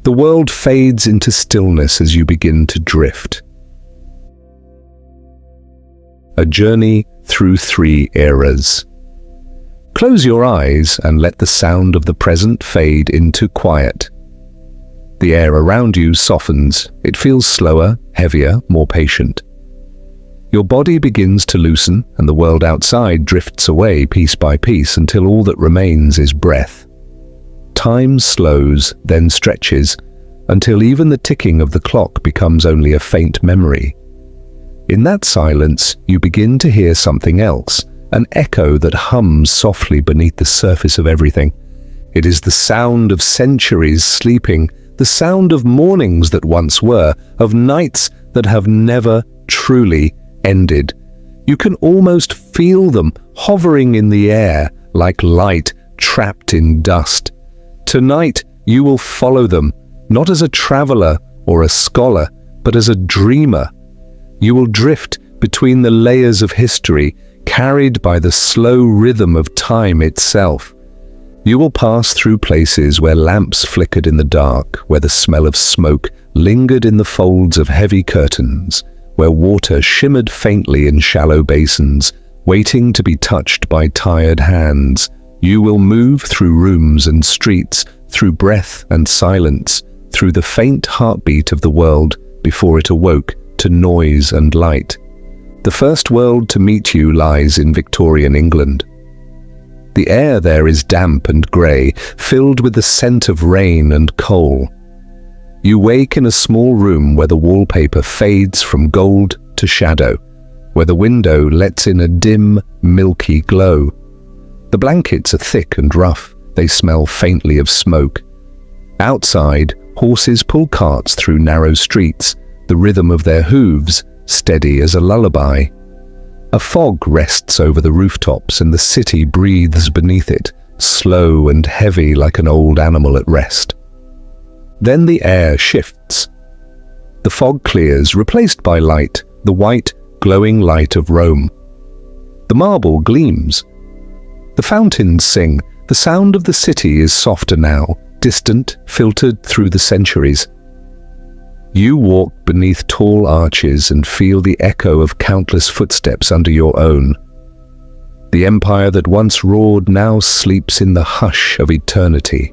The world fades into stillness as you begin to drift. A journey through 3 eras. Close your eyes and let the sound of the present fade into quiet. The air around you softens. It feels slower, heavier, more patient. Your body begins to loosen, and the world outside drifts away piece by piece until all that remains is breath. Time slows, then stretches, until even the ticking of the clock becomes only a faint memory. In that silence, you begin to hear something else, an echo that hums softly beneath the surface of everything. It is the sound of centuries sleeping, the sound of mornings that once were, of nights that have never truly ended. You can almost feel them hovering in the air like light trapped in dust. Tonight, you will follow them, not as a traveler or a scholar, but as a dreamer. You will drift between the layers of history, carried by the slow rhythm of time itself. You will pass through places where lamps flickered in the dark, where the smell of smoke lingered in the folds of heavy curtains, where water shimmered faintly in shallow basins, waiting to be touched by tired hands. You will move through rooms and streets, through breath and silence, through the faint heartbeat of the world before it awoke to noise and light. The first world to meet you lies in Victorian England. The air there is damp and grey, filled with the scent of rain and coal. You wake in a small room where the wallpaper fades from gold to shadow, where the window lets in a dim, milky glow. The blankets are thick and rough. They smell faintly of smoke. Outside, horses pull carts through narrow streets, the rhythm of their hooves steady as a lullaby. A fog rests over the rooftops and the city breathes beneath it, slow and heavy like an old animal at rest. Then the air shifts. The fog clears, replaced by light, the white, glowing light of Rome. The marble gleams. The fountains sing. The sound of the city is softer now, distant, filtered through the centuries. You walk beneath tall arches and feel the echo of countless footsteps under your own. The empire that once roared now sleeps in the hush of eternity.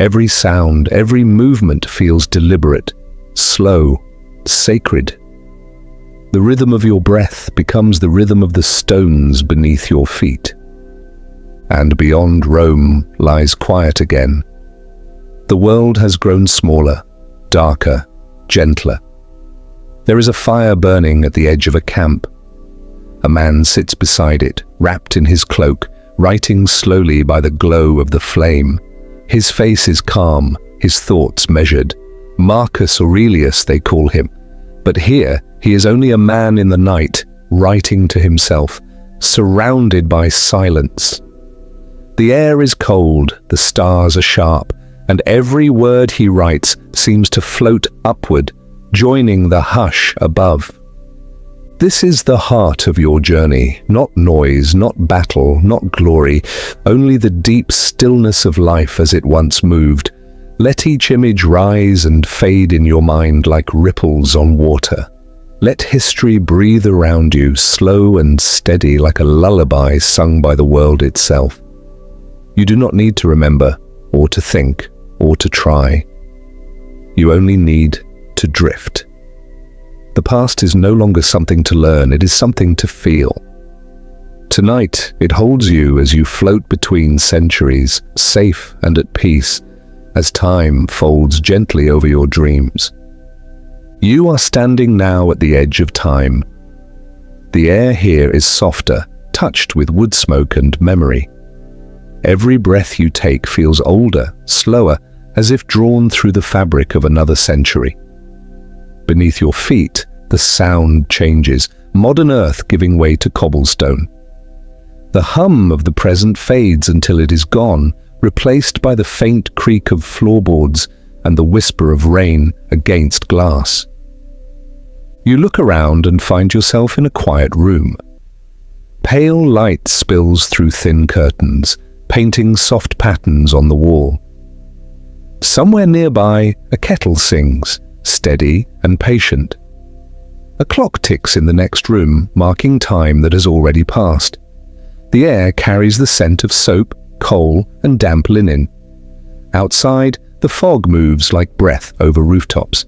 Every sound, every movement feels deliberate, slow, sacred. The rhythm of your breath becomes the rhythm of the stones beneath your feet. And beyond Rome lies quiet again. The world has grown smaller, darker, gentler. There is a fire burning at the edge of a camp. A man sits beside it, wrapped in his cloak, writing slowly by the glow of the flame. His face is calm, his thoughts measured. Marcus Aurelius, they call him. But here, he is only a man in the night, writing to himself, surrounded by silence. The air is cold, the stars are sharp, and every word he writes seems to float upward, joining the hush above. This is the heart of your journey, not noise, not battle, not glory, only the deep stillness of life as it once moved. Let each image rise and fade in your mind like ripples on water. Let history breathe around you, slow and steady like a lullaby sung by the world itself. You do not need to remember, or to think, or to try. You only need to drift. The past is no longer something to learn, it is something to feel. Tonight, it holds you as you float between centuries, safe and at peace, as time folds gently over your dreams. You are standing now at the edge of time. The air here is softer, touched with wood smoke and memory. Every breath you take feels older, slower, as if drawn through the fabric of another century. Beneath your feet, the sound changes, modern earth giving way to cobblestone. The hum of the present fades until it is gone, replaced by the faint creak of floorboards and the whisper of rain against glass. You look around and find yourself in a quiet room. Pale light spills through thin curtains, painting soft patterns on the wall. Somewhere nearby, a kettle sings, steady and patient. A clock ticks in the next room, marking time that has already passed. The air carries the scent of soap, coal, and damp linen. Outside, the fog moves like breath over rooftops.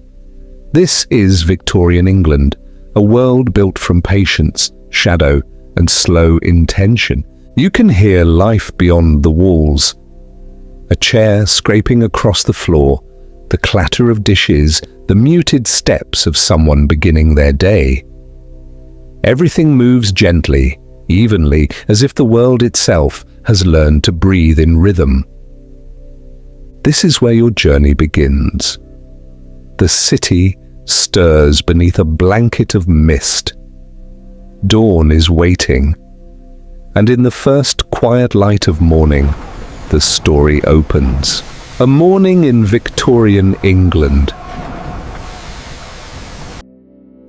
This is Victorian England, a world built from patience, shadow, and slow intention. You can hear life beyond the walls. A chair scraping across the floor, the clatter of dishes, the muted steps of someone beginning their day. Everything moves gently, evenly, as if the world itself has learned to breathe in rhythm. This is where your journey begins. The city stirs beneath a blanket of mist. Dawn is waiting, and in the first quiet light of morning, the story opens. A morning in Victorian England.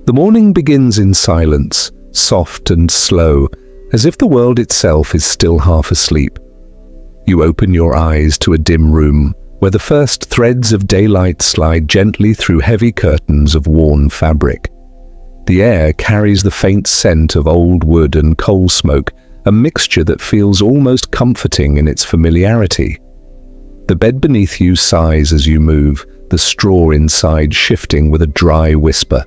The morning begins in silence, soft and slow, as if the world itself is still half asleep. You open your eyes to a dim room, where the first threads of daylight slide gently through heavy curtains of worn fabric. The air carries the faint scent of old wood and coal smoke, a mixture that feels almost comforting in its familiarity. The bed beneath you sighs as you move, the straw inside shifting with a dry whisper.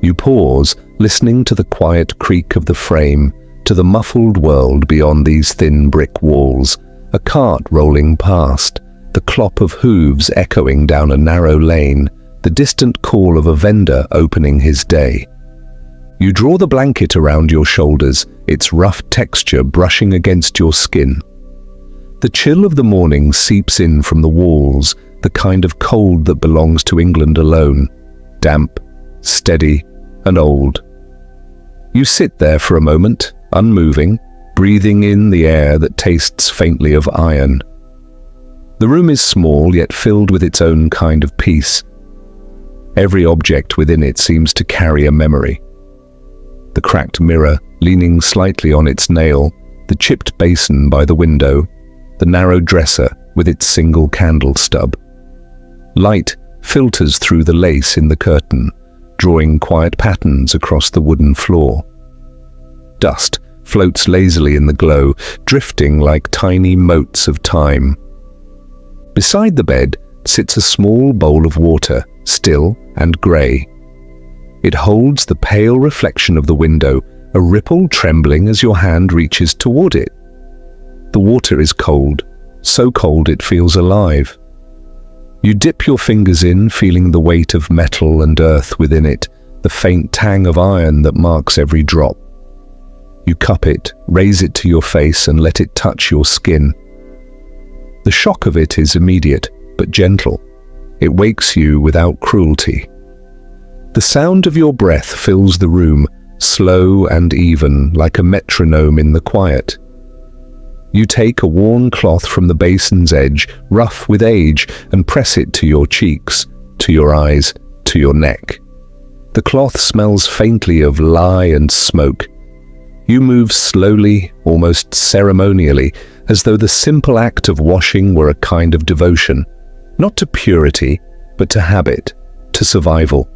You pause, listening to the quiet creak of the frame, to the muffled world beyond these thin brick walls, a cart rolling past, the clop of hooves echoing down a narrow lane, the distant call of a vendor opening his day. You draw the blanket around your shoulders, its rough texture brushing against your skin. The chill of the morning seeps in from the walls, the kind of cold that belongs to England alone, damp, steady, and old. You sit there for a moment, unmoving, breathing in the air that tastes faintly of iron. The room is small, yet filled with its own kind of peace. Every object within it seems to carry a memory. The cracked mirror, leaning slightly on its nail, the chipped basin by the window, the narrow dresser with its single candle stub. Light filters through the lace in the curtain, drawing quiet patterns across the wooden floor. Dust floats lazily in the glow, drifting like tiny motes of time. Beside the bed sits a small bowl of water, still and grey. It holds the pale reflection of the window, a ripple trembling as your hand reaches toward it. The water is cold, so cold it feels alive. You dip your fingers in, feeling the weight of metal and earth within it, the faint tang of iron that marks every drop. You cup it, raise it to your face and let it touch your skin. The shock of it is immediate, but gentle. It wakes you without cruelty. The sound of your breath fills the room, slow and even, like a metronome in the quiet. You take a worn cloth from the basin's edge, rough with age, and press it to your cheeks, to your eyes, to your neck. The cloth smells faintly of lye and smoke. You move slowly, almost ceremonially, as though the simple act of washing were a kind of devotion, not to purity, but to habit, to survival.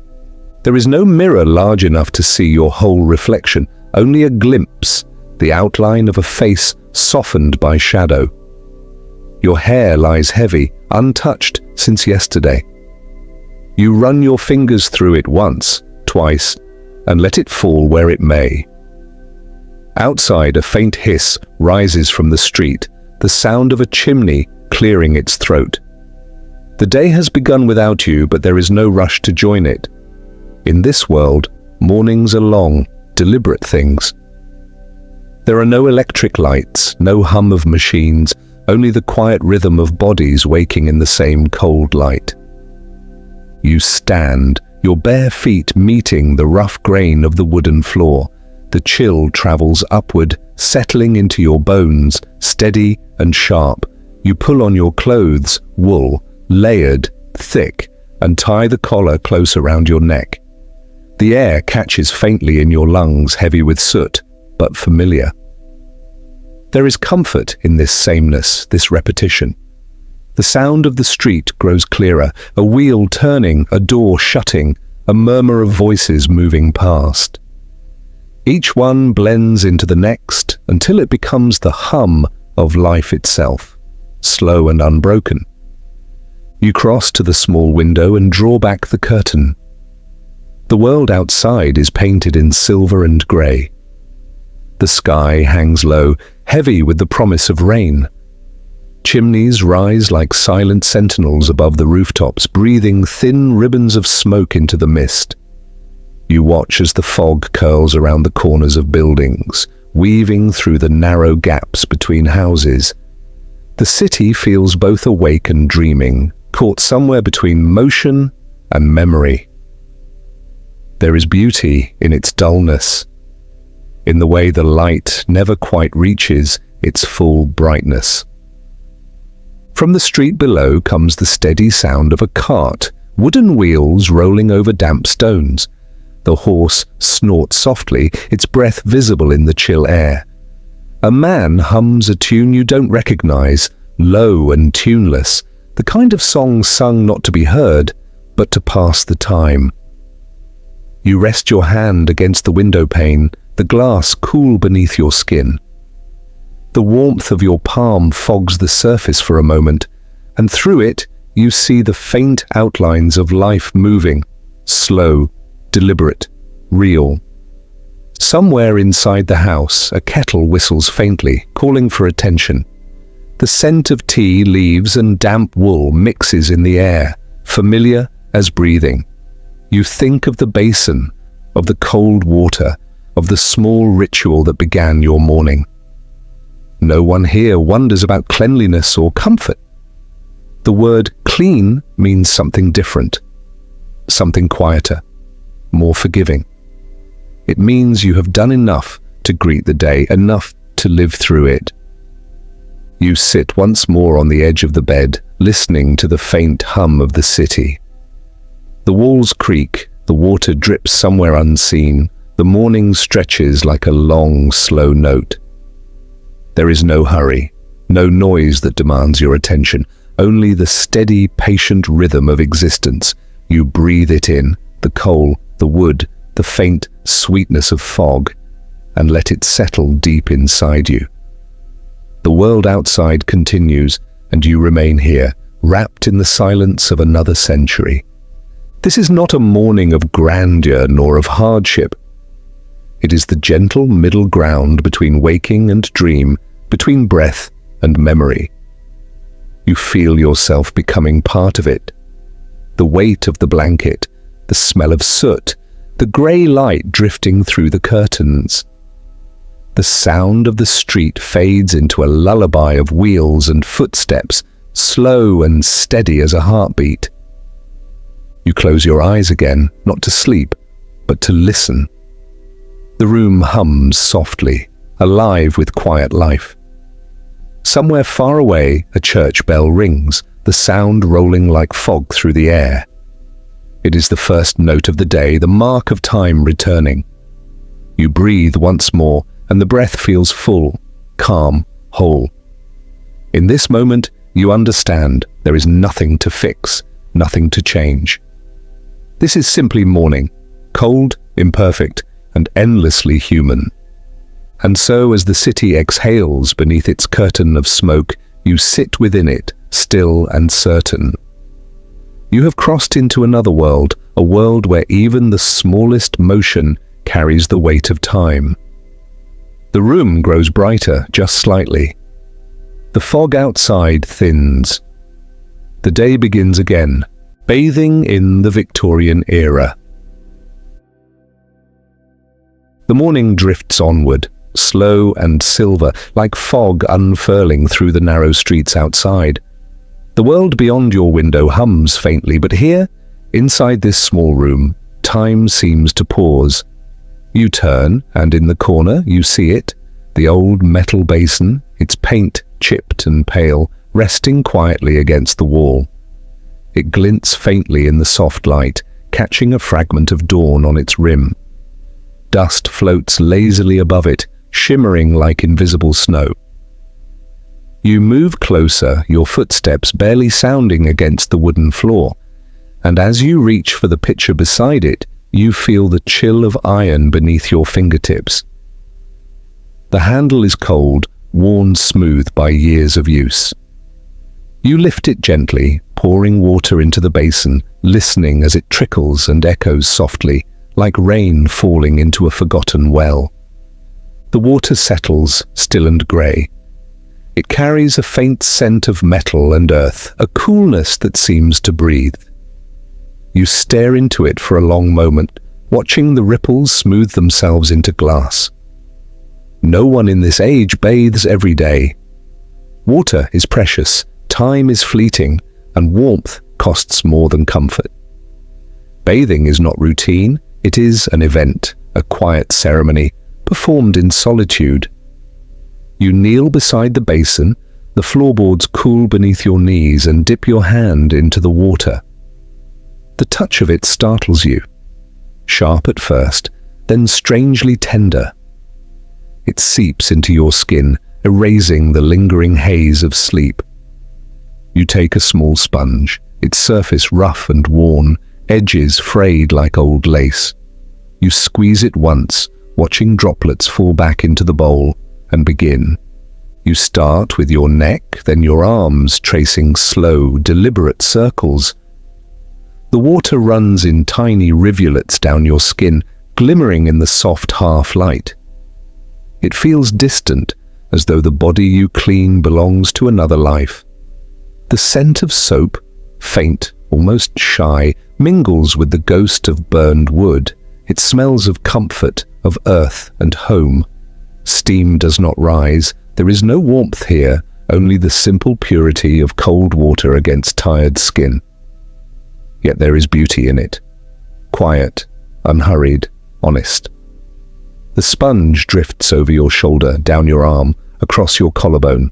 There is no mirror large enough to see your whole reflection, only a glimpse, the outline of a face softened by shadow. Your hair lies heavy, untouched since yesterday. You run your fingers through it once, twice, and let it fall where it may. Outside, a faint hiss rises from the street, the sound of a chimney clearing its throat. The day has begun without you, but there is no rush to join it. In this world, mornings are long, deliberate things. There are no electric lights, no hum of machines, only the quiet rhythm of bodies waking in the same cold light. You stand, your bare feet meeting the rough grain of the wooden floor. The chill travels upward, settling into your bones, steady and sharp. You pull on your clothes, wool, layered, thick, and tie the collar close around your neck. The air catches faintly in your lungs, heavy with soot, but familiar. There is comfort in this sameness, this repetition. The sound of the street grows clearer, a wheel turning, a door shutting, a murmur of voices moving past. Each one blends into the next until it becomes the hum of life itself, slow and unbroken. You cross to the small window and draw back the curtain. The world outside is painted in silver and grey. The sky hangs low, heavy with the promise of rain. Chimneys rise like silent sentinels above the rooftops, breathing thin ribbons of smoke into the mist. You watch as the fog curls around the corners of buildings, weaving through the narrow gaps between houses. The city feels both awake and dreaming, caught somewhere between motion and memory. There is beauty in its dullness, in the way the light never quite reaches its full brightness. From the street below comes the steady sound of a cart, wooden wheels rolling over damp stones. The horse snorts softly, its breath visible in the chill air. A man hums a tune you don't recognize, low and tuneless, the kind of song sung not to be heard, but to pass the time. You rest your hand against the window pane, the glass cool beneath your skin. The warmth of your palm fogs the surface for a moment, and through it you see the faint outlines of life moving, slow, deliberate, real. Somewhere inside the house, a kettle whistles faintly, calling for attention. The scent of tea leaves and damp wool mixes in the air, familiar as breathing. You think of the basin, of the cold water, of the small ritual that began your morning. No one here wonders about cleanliness or comfort. The word clean means something different, something quieter, more forgiving. It means you have done enough to greet the day, enough to live through it. You sit once more on the edge of the bed, listening to the faint hum of the city. The walls creak, the water drips somewhere unseen, the morning stretches like a long, slow note. There is no hurry, no noise that demands your attention, only the steady, patient rhythm of existence. You breathe it in, the coal, the wood, the faint sweetness of fog, and let it settle deep inside you. The world outside continues, and you remain here, wrapped in the silence of another century. This is not a morning of grandeur nor of hardship. It is the gentle middle ground between waking and dream, between breath and memory. You feel yourself becoming part of it. The weight of the blanket, the smell of soot, the grey light drifting through the curtains. The sound of the street fades into a lullaby of wheels and footsteps, slow and steady as a heartbeat. You close your eyes again, not to sleep, but to listen. The room hums softly, alive with quiet life. Somewhere far away, a church bell rings, the sound rolling like fog through the air. It is the first note of the day, the mark of time returning. You breathe once more, and the breath feels full, calm, whole. In this moment, you understand there is nothing to fix, nothing to change. This is simply morning, cold, imperfect, and endlessly human. And so as the city exhales beneath its curtain of smoke, you sit within it, still and certain. You have crossed into another world, a world where even the smallest motion carries the weight of time. The room grows brighter, just slightly. The fog outside thins. The day begins again, bathing in the Victorian era. The morning drifts onward, slow and silver, like fog unfurling through the narrow streets outside. The world beyond your window hums faintly, but here, inside this small room, time seems to pause. You turn, and in the corner you see it, the old metal basin, its paint chipped and pale, resting quietly against the wall. It glints faintly in the soft light, catching a fragment of dawn on its rim. Dust floats lazily above it, shimmering like invisible snow. You move closer, your footsteps barely sounding against the wooden floor, and as you reach for the pitcher beside it, you feel the chill of iron beneath your fingertips. The handle is cold, worn smooth by years of use. You lift it gently, pouring water into the basin, listening as it trickles and echoes softly, like rain falling into a forgotten well. The water settles, still and grey. It carries a faint scent of metal and earth, a coolness that seems to breathe. You stare into it for a long moment, watching the ripples smooth themselves into glass. No one in this age bathes every day. Water is precious, time is fleeting, and warmth costs more than comfort. Bathing is not routine, it is an event, a quiet ceremony, performed in solitude. You kneel beside the basin, the floorboards cool beneath your knees, and dip your hand into the water. The touch of it startles you. Sharp at first, then strangely tender. It seeps into your skin, erasing the lingering haze of sleep. You take a small sponge, its surface rough and worn, edges frayed like old lace. You squeeze it once, watching droplets fall back into the bowl, and begin. You start with your neck, then your arms, tracing slow, deliberate circles. The water runs in tiny rivulets down your skin, glimmering in the soft half-light. It feels distant, as though the body you clean belongs to another life. The scent of soap, faint, almost shy, mingles with the ghost of burned wood. It smells of comfort, of earth and home. Steam does not rise. There is no warmth here, only the simple purity of cold water against tired skin. Yet there is beauty in it. Quiet, unhurried, honest. The sponge drifts over your shoulder, down your arm, across your collarbone.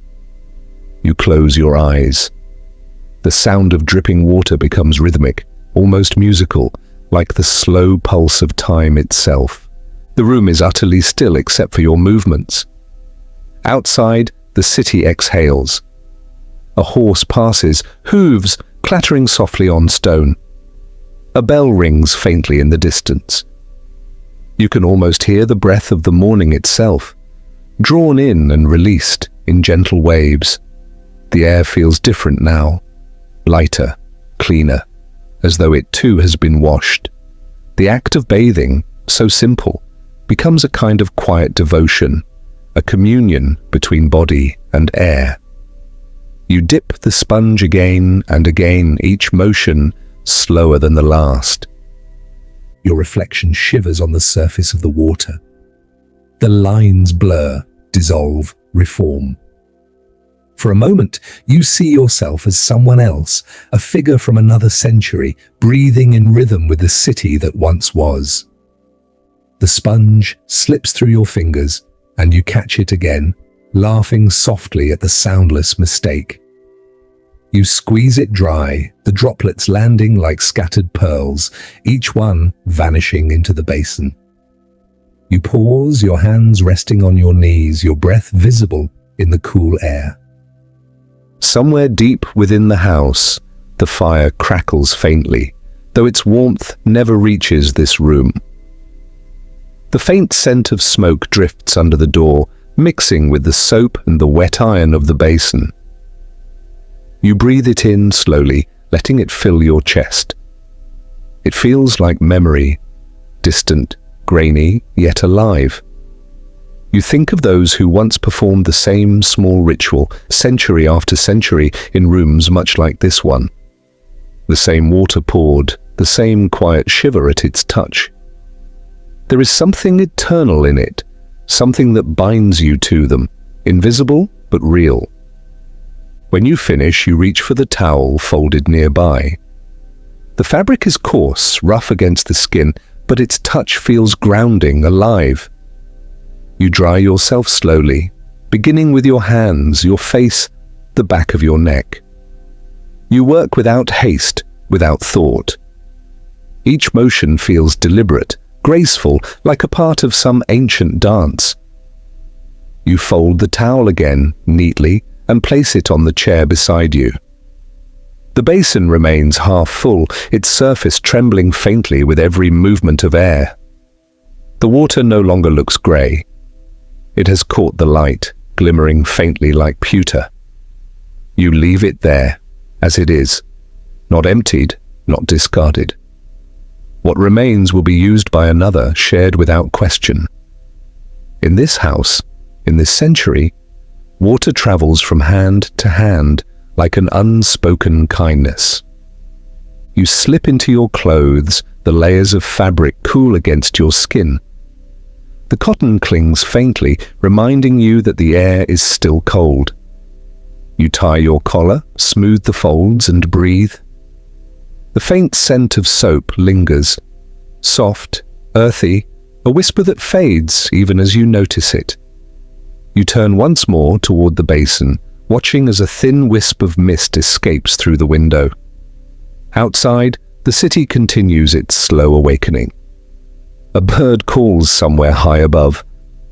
You close your eyes. The sound of dripping water becomes rhythmic, almost musical, like the slow pulse of time itself. The room is utterly still except for your movements. Outside, the city exhales. A horse passes, hooves clattering softly on stone. A bell rings faintly in the distance. You can almost hear the breath of the morning itself, drawn in and released in gentle waves. The air feels different now, lighter, cleaner, as though it too has been washed. The act of bathing, so simple, becomes a kind of quiet devotion, a communion between body and air. You dip the sponge again and again, each motion slower than the last. Your reflection shivers on the surface of the water. The lines blur, dissolve, reform. For a moment, you see yourself as someone else, a figure from another century, breathing in rhythm with the city that once was. The sponge slips through your fingers, and you catch it again, laughing softly at the soundless mistake. You squeeze it dry, the droplets landing like scattered pearls, each one vanishing into the basin. You pause, your hands resting on your knees, your breath visible in the cool air. Somewhere deep within the house, the fire crackles faintly, though its warmth never reaches this room. The faint scent of smoke drifts under the door, mixing with the soap and the wet iron of the basin. You breathe it in slowly, letting it fill your chest. It feels like memory, distant, grainy, yet alive. You think of those who once performed the same small ritual, century after century, in rooms much like this one. The same water poured, the same quiet shiver at its touch. There is something eternal in it, something that binds you to them, invisible but real. When you finish, you reach for the towel folded nearby. The fabric is coarse, rough against the skin, but its touch feels grounding, alive. You dry yourself slowly, beginning with your hands, your face, the back of your neck. You work without haste, without thought. Each motion feels deliberate, graceful, like a part of some ancient dance. You fold the towel again, neatly, and place it on the chair beside you. The basin remains half full, its surface trembling faintly with every movement of air. The water no longer looks grey. It has caught the light, glimmering faintly like pewter. You leave it there, as it is, not emptied, not discarded. What remains will be used by another, shared without question. In this house, in this century, water travels from hand to hand like an unspoken kindness. You slip into your clothes, the layers of fabric cool against your skin. The cotton clings faintly, reminding you that the air is still cold. You tie your collar, smooth the folds, and breathe. The faint scent of soap lingers, soft, earthy, a whisper that fades even as you notice it. You turn once more toward the basin, watching as a thin wisp of mist escapes through the window. Outside, the city continues its slow awakening. A bird calls somewhere high above.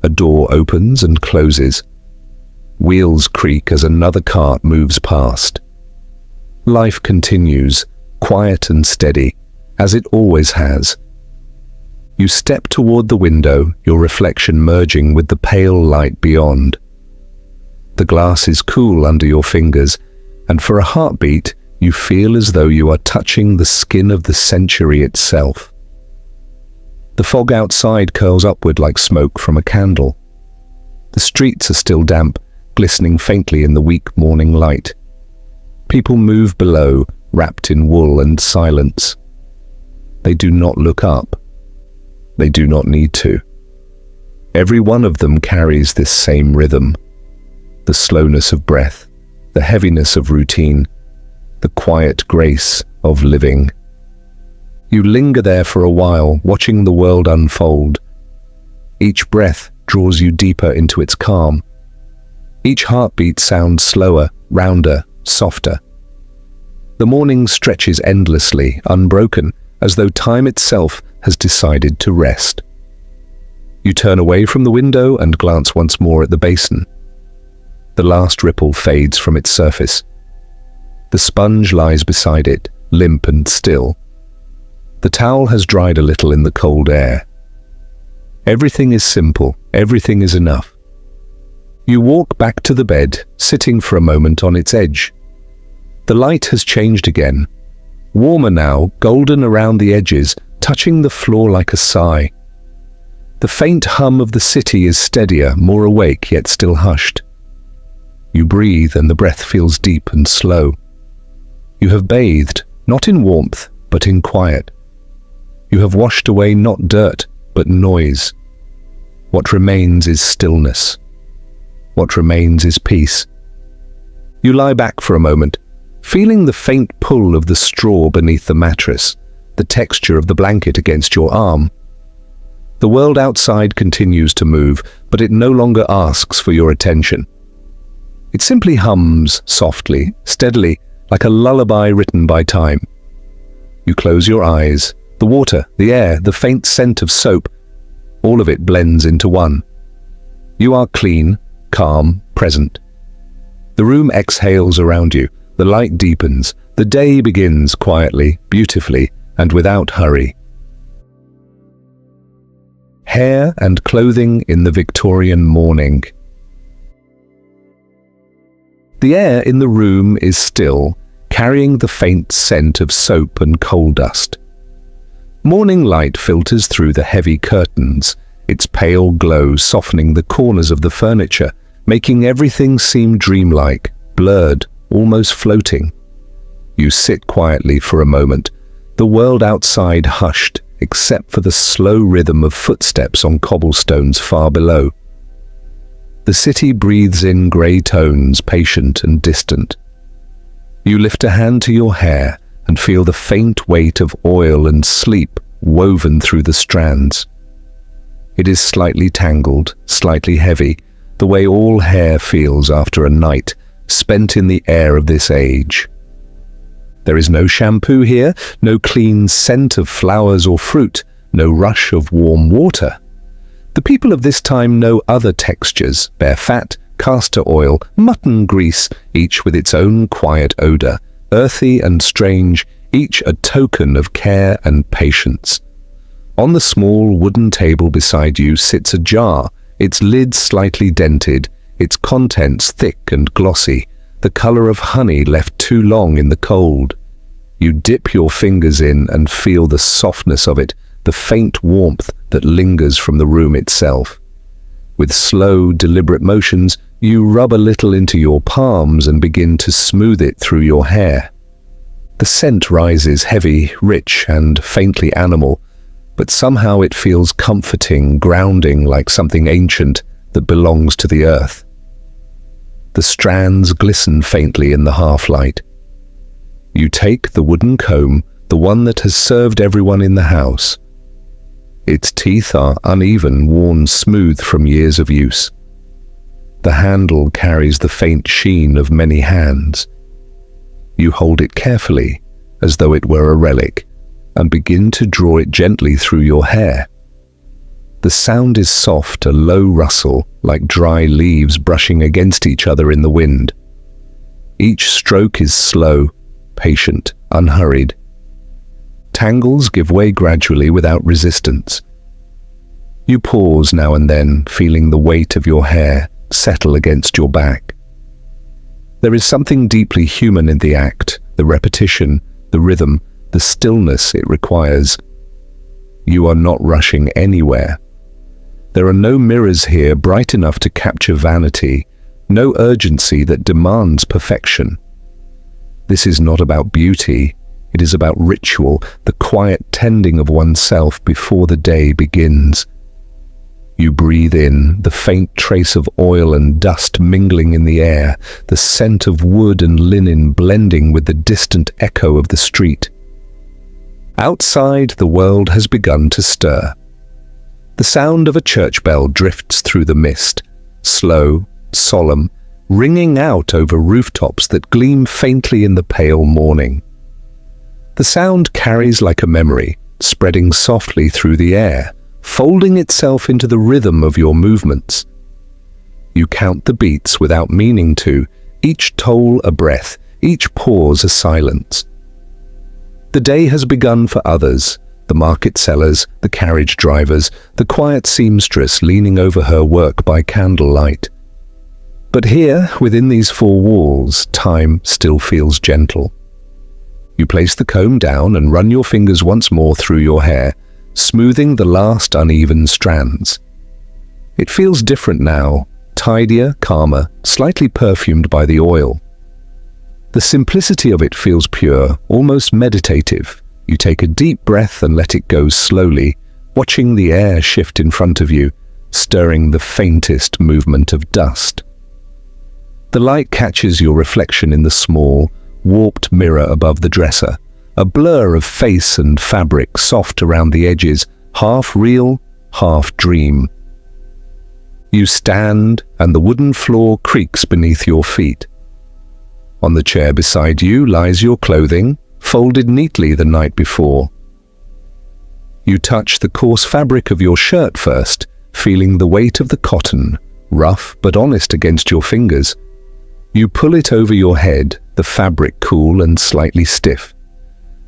A door opens and closes. Wheels creak as another cart moves past. Life continues, quiet and steady, as it always has. You step toward the window, your reflection merging with the pale light beyond. The glass is cool under your fingers, and for a heartbeat, you feel as though you are touching the skin of the century itself. The fog outside curls upward like smoke from a candle. The streets are still damp, glistening faintly in the weak morning light. People move below, wrapped in wool and silence. They do not look up. They do not need to. Every one of them carries this same rhythm. The slowness of breath, the heaviness of routine, the quiet grace of living. You linger there for a while, watching the world unfold. Each breath draws you deeper into its calm. Each heartbeat sounds slower, rounder, softer. The morning stretches endlessly, unbroken, as though time itself has decided to rest. You turn away from the window and glance once more at the basin. The last ripple fades from its surface. The sponge lies beside it, limp and still. The towel has dried a little in the cold air. Everything is simple, everything is enough. You walk back to the bed, sitting for a moment on its edge. The light has changed again. Warmer now, golden around the edges, touching the floor like a sigh. The faint hum of the city is steadier, more awake, yet still hushed. You breathe and the breath feels deep and slow. You have bathed, not in warmth, but in quiet. You have washed away not dirt, but noise. What remains is stillness. What remains is peace. You lie back for a moment, feeling the faint pull of the straw beneath the mattress, the texture of the blanket against your arm. The world outside continues to move, but it no longer asks for your attention. It simply hums softly, steadily, like a lullaby written by time. You close your eyes. The water, the air, the faint scent of soap, all of it blends into one. You are clean, calm, present. The room exhales around you, the light deepens, the day begins quietly, beautifully, and without hurry. Hair and clothing in the Victorian morning. The air in the room is still, carrying the faint scent of soap and coal dust. Morning light filters through the heavy curtains, its pale glow softening the corners of the furniture, making everything seem dreamlike, blurred, almost floating. You sit quietly for a moment, the world outside hushed, except for the slow rhythm of footsteps on cobblestones far below. The city breathes in grey tones, patient and distant. You lift a hand to your hair and feel the faint weight of oil and sleep woven through the strands. It is slightly tangled, slightly heavy, the way all hair feels after a night spent in the air of this age. There is no shampoo here, no clean scent of flowers or fruit, no rush of warm water. The people of this time know other textures, bare fat, castor oil, mutton grease, each with its own quiet odor, earthy and strange, each a token of care and patience. On the small wooden table beside you sits a jar, its lid slightly dented, its contents thick and glossy, the color of honey left too long in the cold. You dip your fingers in and feel the softness of it, the faint warmth that lingers from the room itself. With slow, deliberate motions, you rub a little into your palms and begin to smooth it through your hair. The scent rises heavy, rich, and faintly animal, but somehow it feels comforting, grounding, like something ancient that belongs to the earth. The strands glisten faintly in the half-light. You take the wooden comb, the one that has served everyone in the house. Its teeth are uneven, worn smooth from years of use. The handle carries the faint sheen of many hands. You hold it carefully, as though it were a relic, and begin to draw it gently through your hair. The sound is soft, a low rustle, like dry leaves brushing against each other in the wind. Each stroke is slow, patient, unhurried. Tangles give way gradually without resistance. You pause now and then, feeling the weight of your hair settle against your back. There is something deeply human in the act, the repetition, the rhythm, the stillness it requires. You are not rushing anywhere. There are no mirrors here bright enough to capture vanity, no urgency that demands perfection. This is not about beauty, it is about ritual, the quiet tending of oneself before the day begins. You breathe in, the faint trace of oil and dust mingling in the air, the scent of wood and linen blending with the distant echo of the street. Outside, the world has begun to stir. The sound of a church bell drifts through the mist, slow, solemn, ringing out over rooftops that gleam faintly in the pale morning. The sound carries like a memory, spreading softly through the air, folding itself into the rhythm of your movements. You count the beats without meaning to, each toll a breath, each pause a silence. The day has begun for others, the market sellers, the carriage drivers, the quiet seamstress leaning over her work by candlelight. But here, within these four walls, time still feels gentle. You place the comb down and run your fingers once more through your hair, smoothing the last uneven strands. It feels different now, tidier, calmer, slightly perfumed by the oil. The simplicity of it feels pure, almost meditative. You take a deep breath and let it go slowly, watching the air shift in front of you, stirring the faintest movement of dust. The light catches your reflection in the small, warped mirror above the dresser, a blur of face and fabric soft around the edges, half real, half dream. You stand, and the wooden floor creaks beneath your feet. On the chair beside you lies your clothing, folded neatly the night before. You touch the coarse fabric of your shirt first, feeling the weight of the cotton, rough but honest against your fingers. You pull it over your head, the fabric cool and slightly stiff.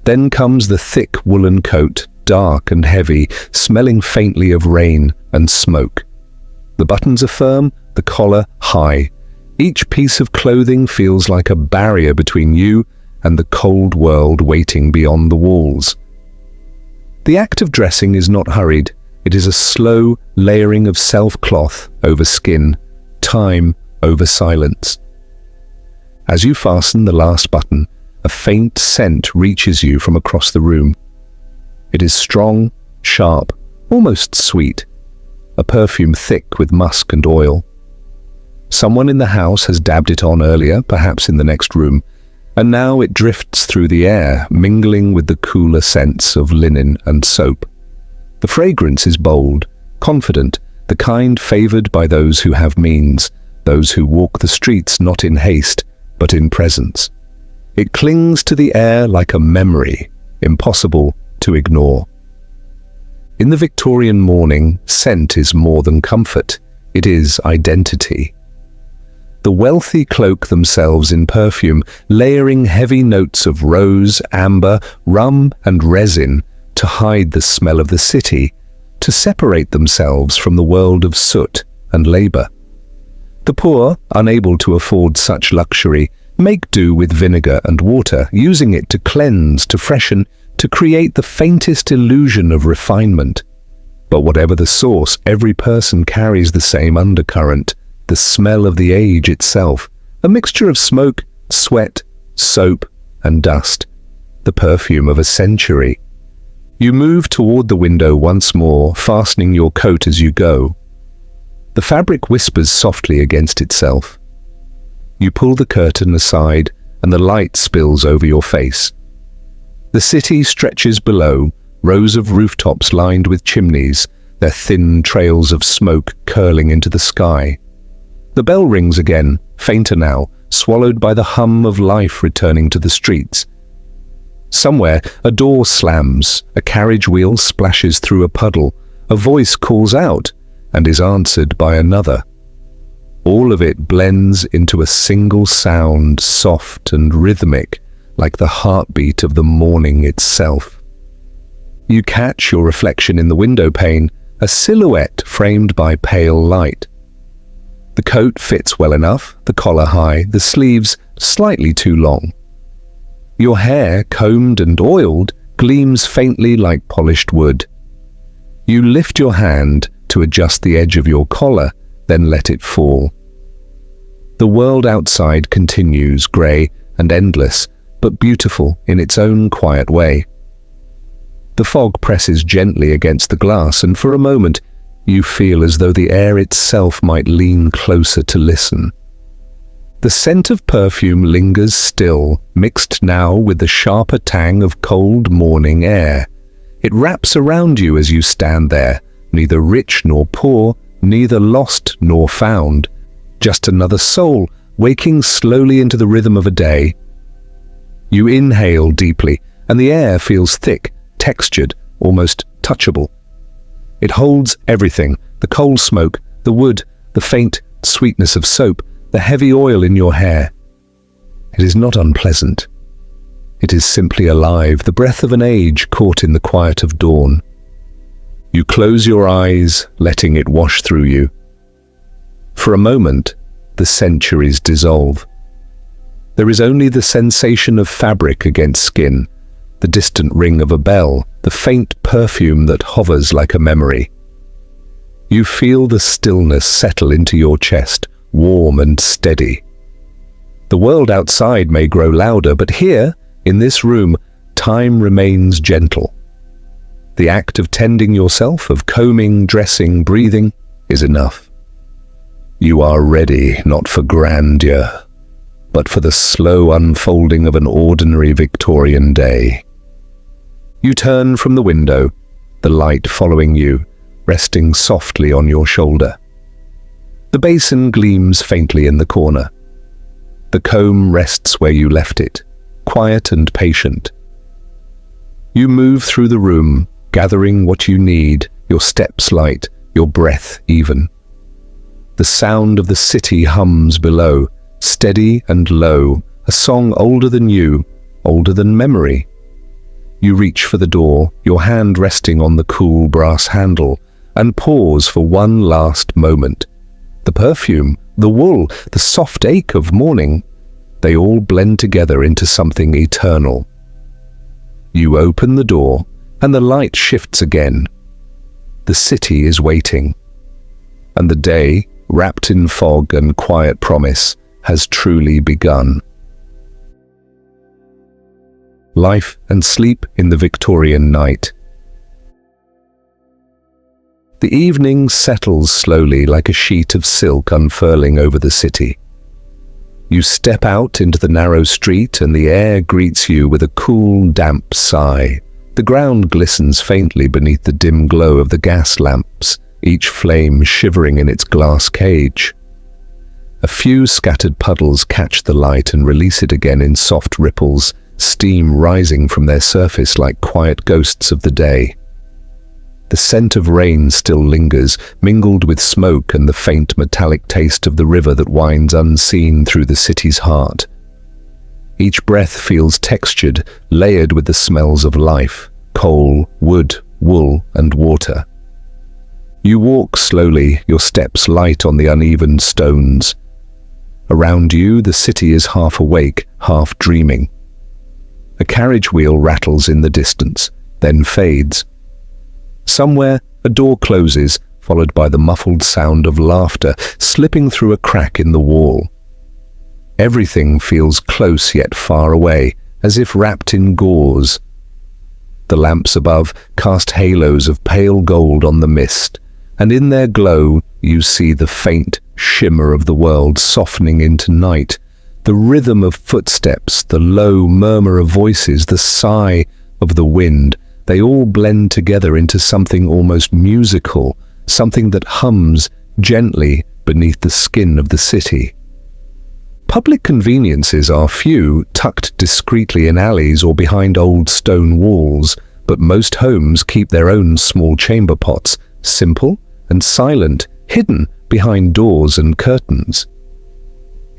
Then comes the thick woolen coat, dark and heavy, smelling faintly of rain and smoke. The buttons are firm, the collar high. Each piece of clothing feels like a barrier between you and the cold world waiting beyond the walls. The act of dressing is not hurried. It is a slow layering of self-cloth over skin, time over silence. As you fasten the last button, a faint scent reaches you from across the room. It is strong, sharp, almost sweet, a perfume thick with musk and oil. Someone in the house has dabbed it on earlier, perhaps in the next room, and now it drifts through the air, mingling with the cooler scents of linen and soap. The fragrance is bold, confident, the kind favored by those who have means, those who walk the streets not in haste, but in presence. It clings to the air like a memory, impossible to ignore. In the Victorian morning, scent is more than comfort, it is identity. The wealthy cloak themselves in perfume, layering heavy notes of rose, amber, rum, and resin to hide the smell of the city, to separate themselves from the world of soot and labor. The poor, unable to afford such luxury, make do with vinegar and water, using it to cleanse, to freshen, to create the faintest illusion of refinement. But whatever the source, every person carries the same undercurrent, the smell of the age itself, a mixture of smoke, sweat, soap, and dust, the perfume of a century. You move toward the window once more, fastening your coat as you go. The fabric whispers softly against itself. You pull the curtain aside, and the light spills over your face. The city stretches below, rows of rooftops lined with chimneys, their thin trails of smoke curling into the sky. The bell rings again, fainter now, swallowed by the hum of life returning to the streets. Somewhere, a door slams, a carriage wheel splashes through a puddle, a voice calls out, and is answered by another. All of it blends into a single sound, soft and rhythmic, like the heartbeat of the morning itself. You catch your reflection in the window pane, a silhouette framed by pale light. The coat fits well enough, the collar high, the sleeves slightly too long. Your hair, combed and oiled, gleams faintly like polished wood. You lift your hand to adjust the edge of your collar, then let it fall. The world outside continues, grey and endless, but beautiful in its own quiet way. The fog presses gently against the glass, and for a moment you feel as though the air itself might lean closer to listen. The scent of perfume lingers still, mixed now with the sharper tang of cold morning air. It wraps around you as you stand there, neither rich nor poor, neither lost nor found, just another soul waking slowly into the rhythm of a day. You inhale deeply, and the air feels thick, textured, almost touchable. It holds everything, the coal smoke, the wood, the faint sweetness of soap, the heavy oil in your hair. It is not unpleasant. It is simply alive, the breath of an age caught in the quiet of dawn. You close your eyes, letting it wash through you. For a moment, the centuries dissolve. There is only the sensation of fabric against skin, the distant ring of a bell, the faint perfume that hovers like a memory. You feel the stillness settle into your chest, warm and steady. The world outside may grow louder, but here, in this room, time remains gentle. The act of tending yourself, of combing, dressing, breathing, is enough. You are ready, not for grandeur, but for the slow unfolding of an ordinary Victorian day. You turn from the window, the light following you, resting softly on your shoulder. The basin gleams faintly in the corner. The comb rests where you left it, quiet and patient. You move through the room, gathering what you need, your steps light, your breath even. The sound of the city hums below, steady and low, a song older than you, older than memory. You reach for the door, your hand resting on the cool brass handle, and pause for one last moment. The perfume, the wool, the soft ache of morning, they all blend together into something eternal. You open the door, and the light shifts again. The city is waiting, and the day, wrapped in fog and quiet promise, has truly begun. Life and sleep in the Victorian night. The evening settles slowly like a sheet of silk unfurling over the city. You step out into the narrow street and the air greets you with a cool, damp sigh. The ground glistens faintly beneath the dim glow of the gas lamps, each flame shivering in its glass cage. A few scattered puddles catch the light and release it again in soft ripples, steam rising from their surface like quiet ghosts of the day. The scent of rain still lingers, mingled with smoke and the faint metallic taste of the river that winds unseen through the city's heart. Each breath feels textured, layered with the smells of life: coal, wood, wool, and water. You walk slowly, your steps light on the uneven stones. Around you, the city is half awake, half dreaming. A carriage wheel rattles in the distance, then fades. Somewhere, a door closes, followed by the muffled sound of laughter slipping through a crack in the wall. Everything feels close yet far away, as if wrapped in gauze. The lamps above cast halos of pale gold on the mist, and in their glow you see the faint shimmer of the world softening into night, the rhythm of footsteps, the low murmur of voices, the sigh of the wind. They all blend together into something almost musical, something that hums gently beneath the skin of the city. Public conveniences are few, tucked discreetly in alleys or behind old stone walls, but most homes keep their own small chamber pots, simple and silent, hidden behind doors and curtains.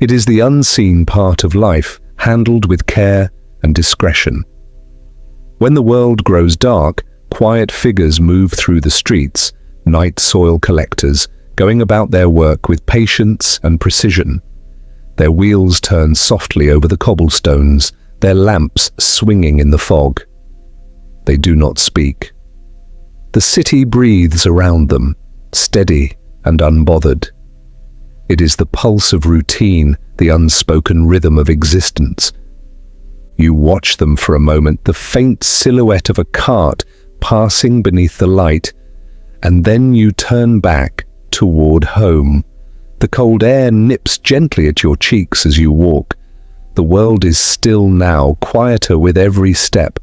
It is the unseen part of life, handled with care and discretion. When the world grows dark, quiet figures move through the streets, night soil collectors, going about their work with patience and precision. Their wheels turn softly over the cobblestones, their lamps swinging in the fog. They do not speak. The city breathes around them, steady and unbothered. It is the pulse of routine, the unspoken rhythm of existence. You watch them for a moment, the faint silhouette of a cart passing beneath the light, and then you turn back toward home. The cold air nips gently at your cheeks as you walk. The world is still now, quieter with every step.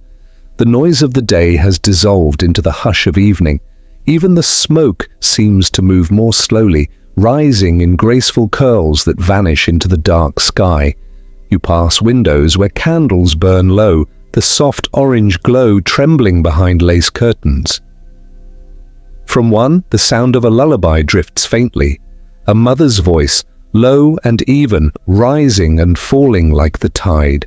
The noise of the day has dissolved into the hush of evening. Even the smoke seems to move more slowly, rising in graceful curls that vanish into the dark sky. You pass windows where candles burn low, the soft orange glow trembling behind lace curtains. From one, the sound of a lullaby drifts faintly, a mother's voice, low and even, rising and falling like the tide.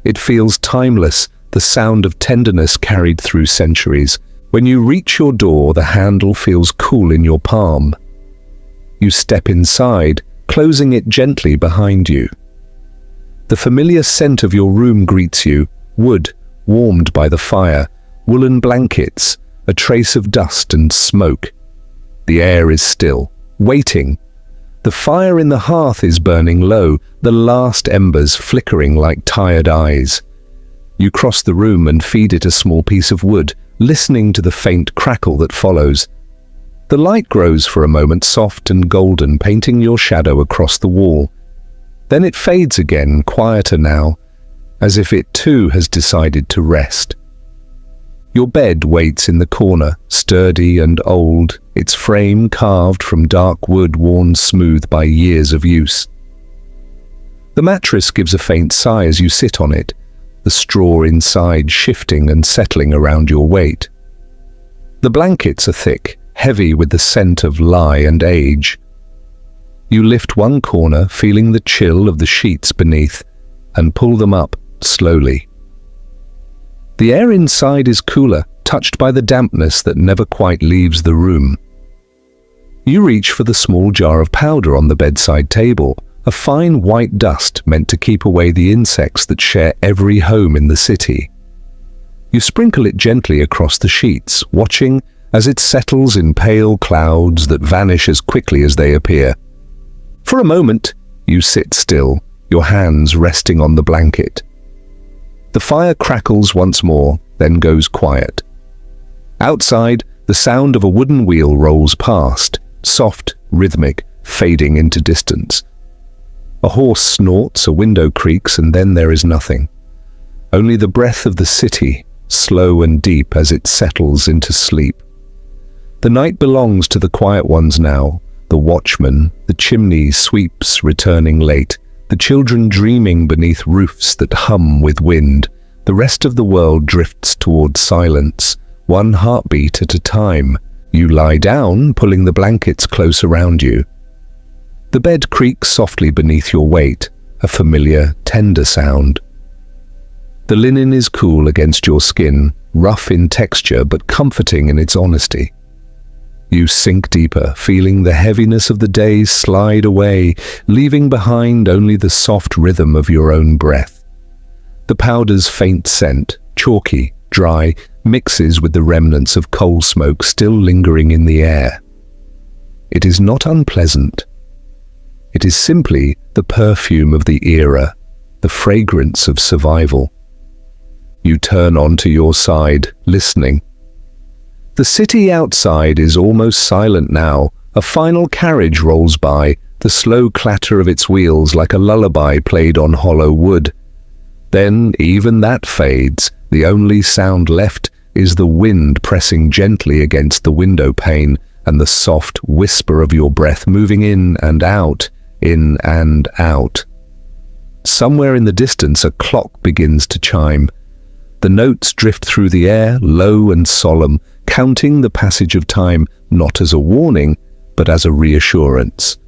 It feels timeless, the sound of tenderness carried through centuries. When you reach your door, the handle feels cool in your palm. You step inside, closing it gently behind you. The familiar scent of your room greets you: wood, warmed by the fire, woolen blankets, a trace of dust and smoke. The air is still, waiting. The fire in the hearth is burning low, the last embers flickering like tired eyes. You cross the room and feed it a small piece of wood, listening to the faint crackle that follows. The light grows for a moment, soft and golden, painting your shadow across the wall. Then it fades again, quieter now, as if it too has decided to rest. Your bed waits in the corner, sturdy and old, its frame carved from dark wood worn smooth by years of use. The mattress gives a faint sigh as you sit on it, the straw inside shifting and settling around your weight. The blankets are thick, heavy with the scent of lie and age. You lift one corner, feeling the chill of the sheets beneath, and pull them up slowly. The air inside is cooler, touched by the dampness that never quite leaves the room. You reach for the small jar of powder on the bedside table, a fine white dust meant to keep away the insects that share every home in the city. You sprinkle it gently across the sheets, watching as it settles in pale clouds that vanish as quickly as they appear. For a moment, you sit still, your hands resting on the blanket. The fire crackles once more, then goes quiet. Outside, the sound of a wooden wheel rolls past, soft, rhythmic, fading into distance. A horse snorts, a window creaks, and then there is nothing. Only the breath of the city, slow and deep as it settles into sleep. The night belongs to the quiet ones now, the watchman, the chimney sweeps returning late, the children dreaming beneath roofs that hum with wind. The rest of the world drifts toward silence, one heartbeat at a time. You lie down, pulling the blankets close around you. The bed creaks softly beneath your weight, a familiar, tender sound. The linen is cool against your skin, rough in texture but comforting in its honesty. You sink deeper, feeling the heaviness of the day slide away, leaving behind only the soft rhythm of your own breath. The powder's faint scent, chalky, dry, mixes with the remnants of coal smoke still lingering in the air. It is not unpleasant. It is simply the perfume of the era, the fragrance of survival. You turn onto your side, listening. The city outside is almost silent now. A final carriage rolls by, the slow clatter of its wheels like a lullaby played on hollow wood. Then even that fades. The only sound left is the wind pressing gently against the window pane and the soft whisper of your breath moving in and out, in and out. Somewhere in the distance a clock begins to chime. The notes drift through the air, low and solemn, counting the passage of time not as a warning, but as a reassurance.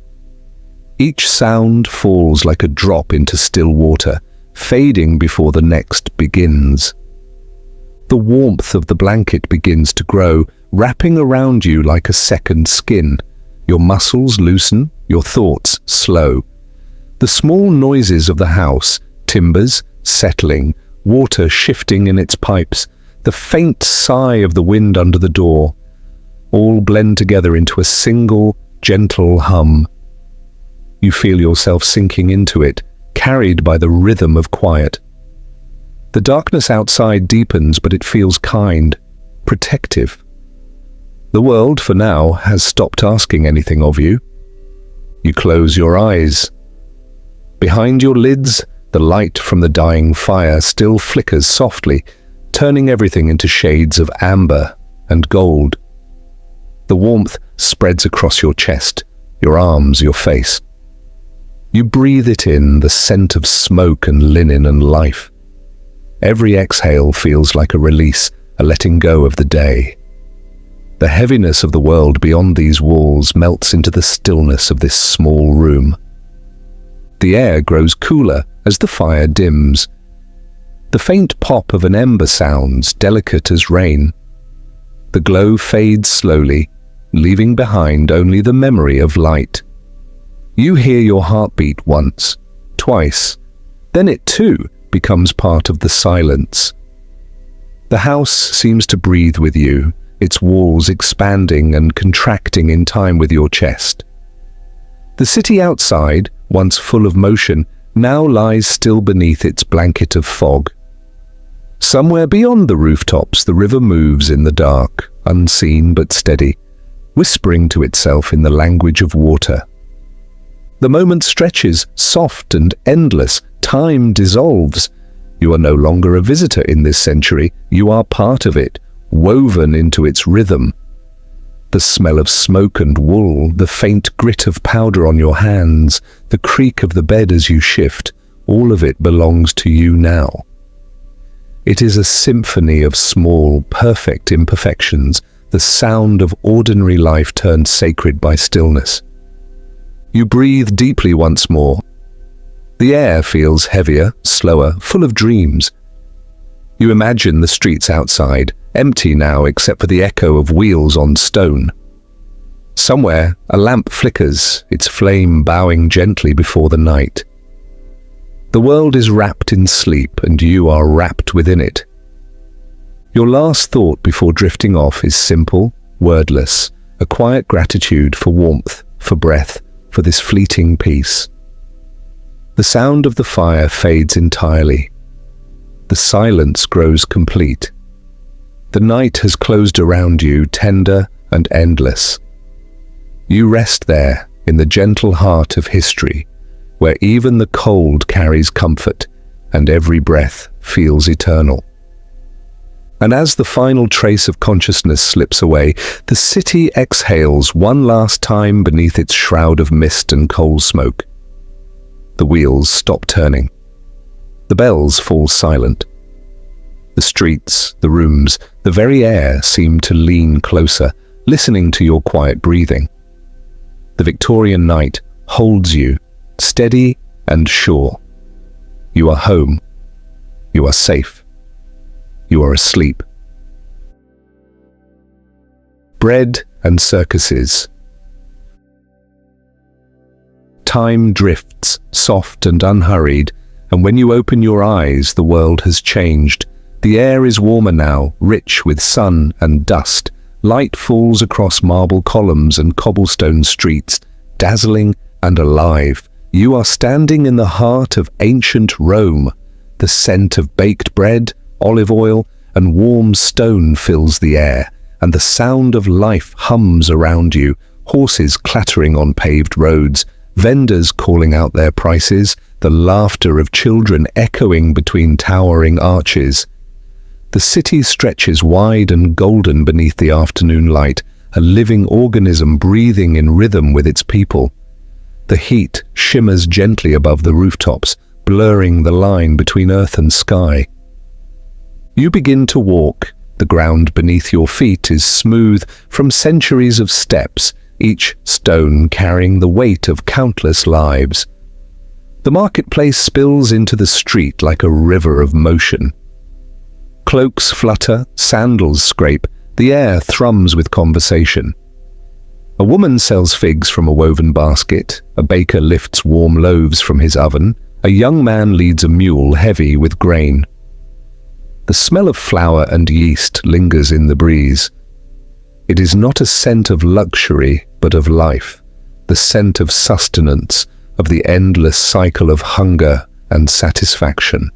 Each sound falls like a drop into still water, fading before the next begins. The warmth of the blanket begins to grow, wrapping around you like a second skin. Your muscles loosen, your thoughts slow. The small noises of the house, timbers settling, water shifting in its pipes, the faint sigh of the wind under the door, all blend together into a single, gentle hum. You feel yourself sinking into it, carried by the rhythm of quiet. The darkness outside deepens, but it feels kind, protective. The world, for now, has stopped asking anything of you. You close your eyes. Behind your lids, the light from the dying fire still flickers softly, turning everything into shades of amber and gold. The warmth spreads across your chest, your arms, your face. You breathe it in, the scent of smoke and linen and life. Every exhale feels like a release, a letting go of the day. The heaviness of the world beyond these walls melts into the stillness of this small room. The air grows cooler as the fire dims. The faint pop of an ember sounds, delicate as rain. The glow fades slowly, leaving behind only the memory of light. You hear your heartbeat once, twice, then it too becomes part of the silence. The house seems to breathe with you, its walls expanding and contracting in time with your chest. The city outside, once full of motion, now lies still beneath its blanket of fog. Somewhere beyond the rooftops, the river moves in the dark, unseen but steady, whispering to itself in the language of water. The moment stretches, soft and endless. Time dissolves. You are no longer a visitor in this century. You are part of it, woven into its rhythm. The smell of smoke and wool, the faint grit of powder on your hands, the creak of the bed as you shift, all of it belongs to you now. It is a symphony of small, perfect imperfections, the sound of ordinary life turned sacred by stillness. You breathe deeply once more. The air feels heavier, slower, full of dreams. You imagine the streets outside, empty now except for the echo of wheels on stone. Somewhere, a lamp flickers, its flame bowing gently before the night. The world is wrapped in sleep, and you are wrapped within it. Your last thought before drifting off is simple, wordless, a quiet gratitude for warmth, for breath, for this fleeting peace. The sound of the fire fades entirely. The silence grows complete. The night has closed around you, tender and endless. You rest there, in the gentle heart of history, where even the cold carries comfort, and every breath feels eternal. And as the final trace of consciousness slips away, the city exhales one last time beneath its shroud of mist and coal smoke. The wheels stop turning. The bells fall silent. The streets, the rooms, The very air seemed to lean closer, listening to your quiet breathing. The Victorian night holds you, steady and sure. You are home. You are safe. You are asleep. Bread and circuses. Time drifts, soft and unhurried, and when you open your eyes, the world has changed. The air is warmer now, rich with sun and dust. Light falls across marble columns and cobblestone streets, dazzling and alive. You are standing in the heart of ancient Rome. The scent of baked bread, olive oil, and warm stone fills the air, and the sound of life hums around you, horses clattering on paved roads, vendors calling out their prices, the laughter of children echoing between towering arches. The city stretches wide and golden beneath the afternoon light, a living organism breathing in rhythm with its people. The heat shimmers gently above the rooftops, blurring the line between earth and sky. You begin to walk. The ground beneath your feet is smooth from centuries of steps, each stone carrying the weight of countless lives. The marketplace spills into the street like a river of motion. Cloaks flutter, sandals scrape, the air thrums with conversation. A woman sells figs from a woven basket, a baker lifts warm loaves from his oven, a young man leads a mule heavy with grain. The smell of flour and yeast lingers in the breeze. It is not a scent of luxury, but of life, the scent of sustenance, of the endless cycle of hunger and satisfaction.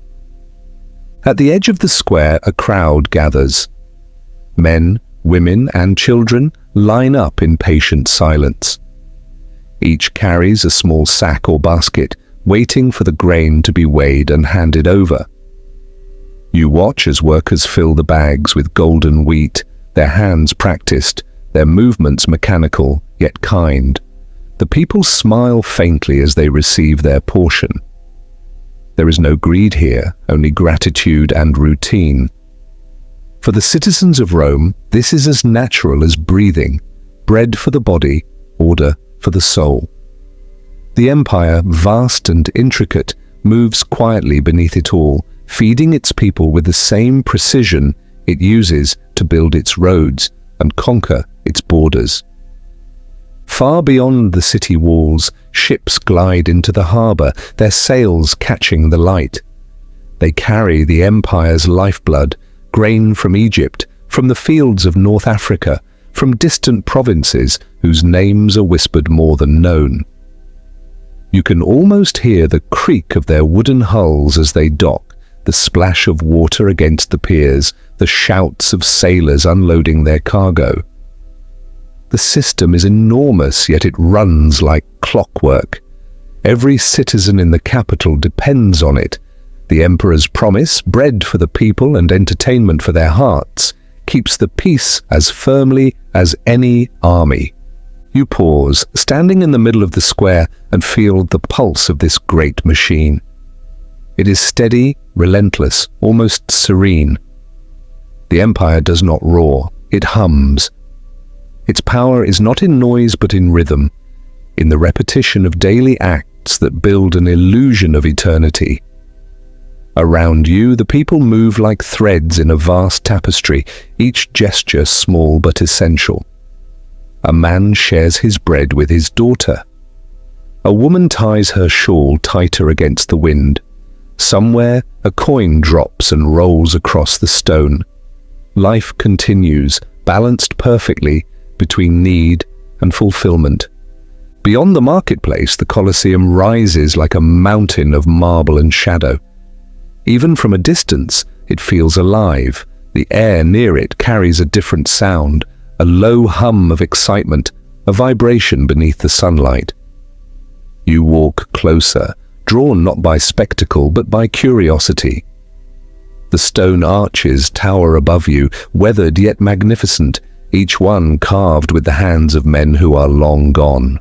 At the edge of the square, a crowd gathers. Men, women, and children line up in patient silence. Each carries a small sack or basket, waiting for the grain to be weighed and handed over. You watch as workers fill the bags with golden wheat, their hands practiced, their movements mechanical, yet kind. The people smile faintly as they receive their portion. There is no greed here, only gratitude and routine. For the citizens of Rome, this is as natural as breathing, bread for the body, order for the soul. The empire, vast and intricate, moves quietly beneath it all, feeding its people with the same precision it uses to build its roads and conquer its borders. Far beyond the city walls, ships glide into the harbor, their sails catching the light. They carry the empire's lifeblood, grain from Egypt, from the fields of North Africa, from distant provinces whose names are whispered more than known. You can almost hear the creak of their wooden hulls as they dock, the splash of water against the piers, the shouts of sailors unloading their cargo. The system is enormous, yet it runs like clockwork. Every citizen in the capital depends on it. The emperor's promise, bread for the people and entertainment for their hearts, keeps the peace as firmly as any army. You pause, standing in the middle of the square, and feel the pulse of this great machine. It is steady, relentless, almost serene. The empire does not roar, it hums. Its power is not in noise but in rhythm, in the repetition of daily acts that build an illusion of eternity. Around you, the people move like threads in a vast tapestry, each gesture small but essential. A man shares his bread with his daughter. A woman ties her shawl tighter against the wind. Somewhere, a coin drops and rolls across the stone. Life continues, balanced perfectly between need and fulfillment. Beyond the marketplace, the Colosseum rises like a mountain of marble and shadow. Even from a distance, it feels alive. The air near it carries a different sound, a low hum of excitement, a vibration beneath the sunlight. You walk closer, drawn not by spectacle but by curiosity. The stone arches tower above you, weathered yet magnificent, each one carved with the hands of men who are long gone.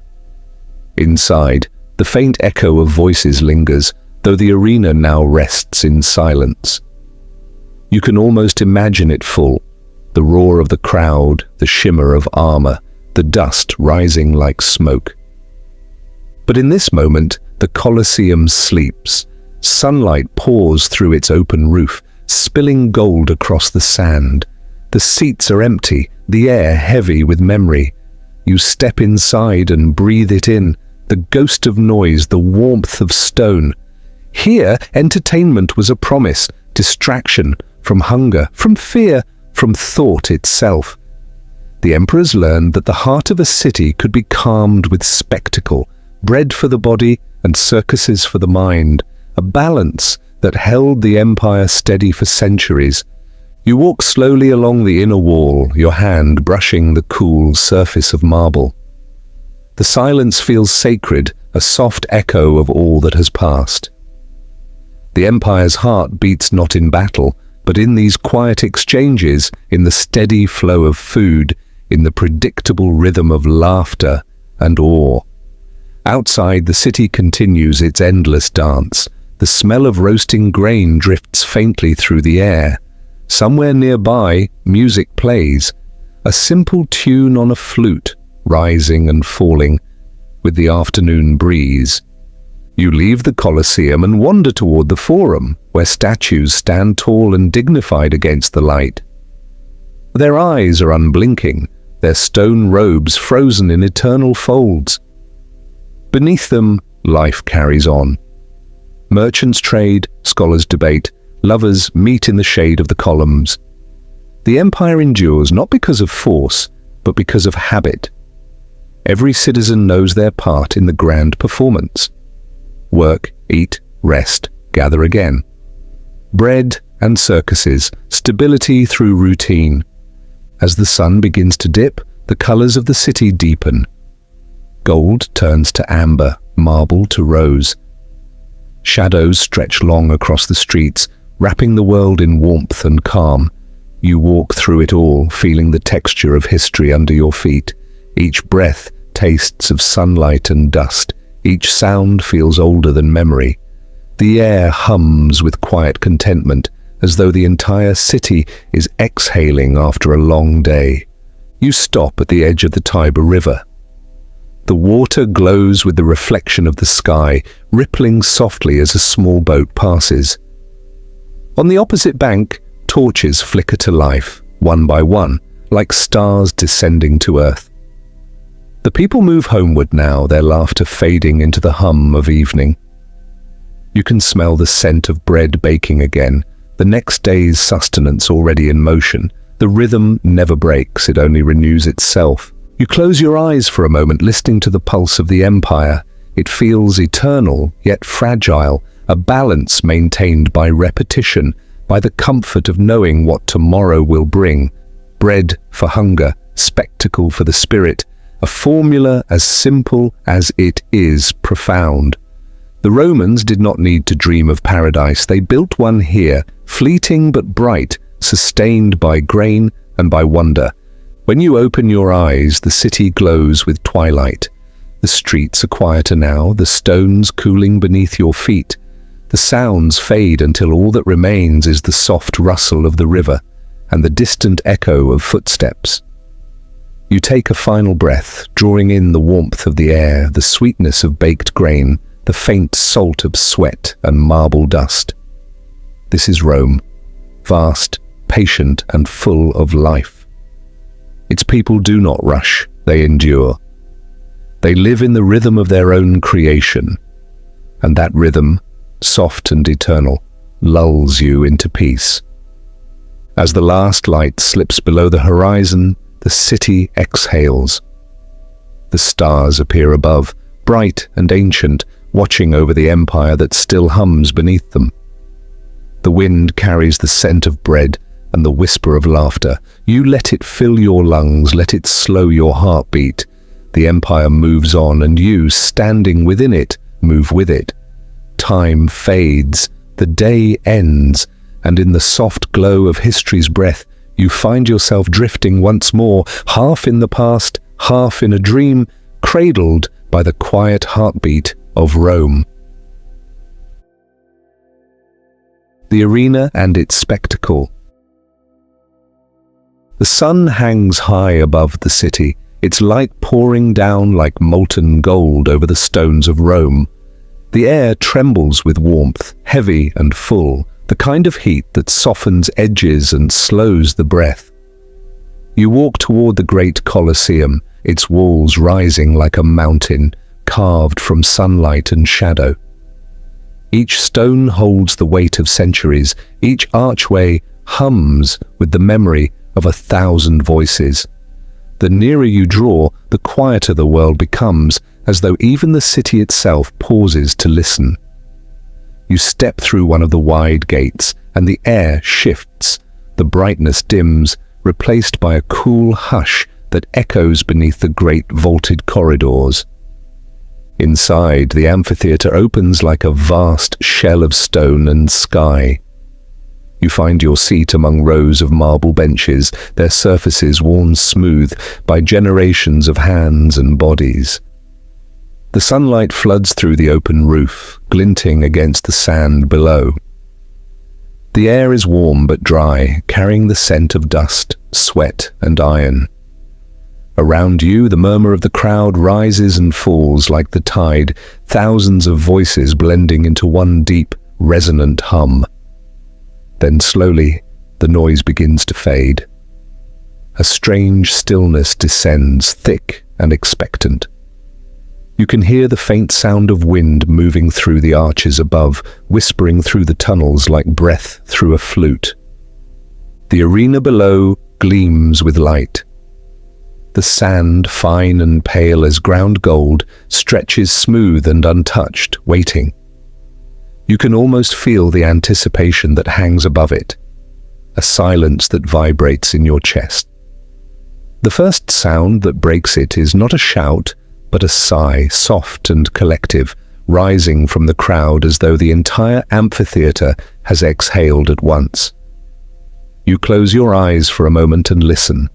Inside, the faint echo of voices lingers, though the arena now rests in silence. You can almost imagine it full, the roar of the crowd, the shimmer of armor, the dust rising like smoke. But in this moment, the Colosseum sleeps. Sunlight pours through its open roof, spilling gold across the sand. The seats are empty, the air heavy with memory. You step inside and breathe it in, the ghost of noise, the warmth of stone. Here, entertainment was a promise, distraction from hunger, from fear, from thought itself. The emperors learned that the heart of a city could be calmed with spectacle, bread for the body and circuses for the mind, a balance that held the empire steady for centuries. You walk slowly along the inner wall, your hand brushing the cool surface of marble. The silence feels sacred, a soft echo of all that has passed. The empire's heart beats not in battle, but in these quiet exchanges, in the steady flow of food, in the predictable rhythm of laughter and awe. Outside, the city continues its endless dance. The smell of roasting grain drifts faintly through the air. Somewhere nearby, music plays, a simple tune on a flute, rising and falling with the afternoon breeze. You leave the Colosseum and wander toward the Forum, where statues stand tall and dignified against the light. Their eyes are unblinking, their stone robes frozen in eternal folds. Beneath them, life carries on. Merchants trade, scholars debate, lovers meet in the shade of the columns. The empire endures not because of force, but because of habit. Every citizen knows their part in the grand performance. Work, eat, rest, gather again. Bread and circuses, stability through routine. As the sun begins to dip, the colors of the city deepen. Gold turns to amber, marble to rose. Shadows stretch long across the streets, wrapping the world in warmth and calm. You walk through it all, feeling the texture of history under your feet. Each breath tastes of sunlight and dust. Each sound feels older than memory. The air hums with quiet contentment, as though the entire city is exhaling after a long day. You stop at the edge of the Tiber River. The water glows with the reflection of the sky, rippling softly as a small boat passes. On the opposite bank, torches flicker to life, one by one, like stars descending to earth. The people move homeward now, their laughter fading into the hum of evening. You can smell the scent of bread baking again, the next day's sustenance already in motion. The rhythm never breaks, it only renews itself. You close your eyes for a moment, listening to the pulse of the empire. It feels eternal, yet fragile, a balance maintained by repetition, by the comfort of knowing what tomorrow will bring. Bread for hunger, spectacle for the spirit, a formula as simple as it is profound. The Romans did not need to dream of paradise. They built one here, fleeting but bright, sustained by grain and by wonder. When you open your eyes, the city glows with twilight. The streets are quieter now, the stones cooling beneath your feet. The sounds fade until all that remains is the soft rustle of the river and the distant echo of footsteps. You take a final breath, drawing in the warmth of the air, the sweetness of baked grain, the faint salt of sweat and marble dust. This is Rome, vast, patient, and full of life. Its people do not rush, they endure. They live in the rhythm of their own creation, and that rhythm, soft and eternal, lulls you into peace. As the last light slips below the horizon, the city exhales. The stars appear above, bright and ancient, watching over the empire that still hums beneath them. The wind carries the scent of bread and the whisper of laughter. You let it fill your lungs, let it slow your heartbeat. The empire moves on, and you, standing within it, move with it. Time fades, the day ends, and in the soft glow of history's breath, you find yourself drifting once more, half in the past, half in a dream, cradled by the quiet heartbeat of Rome. The arena and its spectacle. The sun hangs high above the city, its light pouring down like molten gold over the stones of Rome. The air trembles with warmth, heavy and full, the kind of heat that softens edges and slows the breath. You walk toward the great Colosseum, its walls rising like a mountain, carved from sunlight and shadow. Each stone holds the weight of centuries, each archway hums with the memory of 1,000 voices. The nearer you draw, the quieter the world becomes, as though even the city itself pauses to listen. You step through one of the wide gates, and the air shifts. The brightness dims, replaced by a cool hush that echoes beneath the great vaulted corridors. Inside, the amphitheater opens like a vast shell of stone and sky. You find your seat among rows of marble benches, their surfaces worn smooth by generations of hands and bodies. The sunlight floods through the open roof, glinting against the sand below. The air is warm but dry, carrying the scent of dust, sweat, and iron. Around you, the murmur of the crowd rises and falls like the tide, thousands of voices blending into one deep, resonant hum. Then slowly, the noise begins to fade. A strange stillness descends, thick and expectant. You can hear the faint sound of wind moving through the arches above, whispering through the tunnels like breath through a flute. The arena below gleams with light. The sand, fine and pale as ground gold, stretches smooth and untouched, waiting. You can almost feel the anticipation that hangs above it, a silence that vibrates in your chest. The first sound that breaks it is not a shout, but a sigh, soft and collective, rising from the crowd as though the entire amphitheater has exhaled at once. You close your eyes for a moment and listen.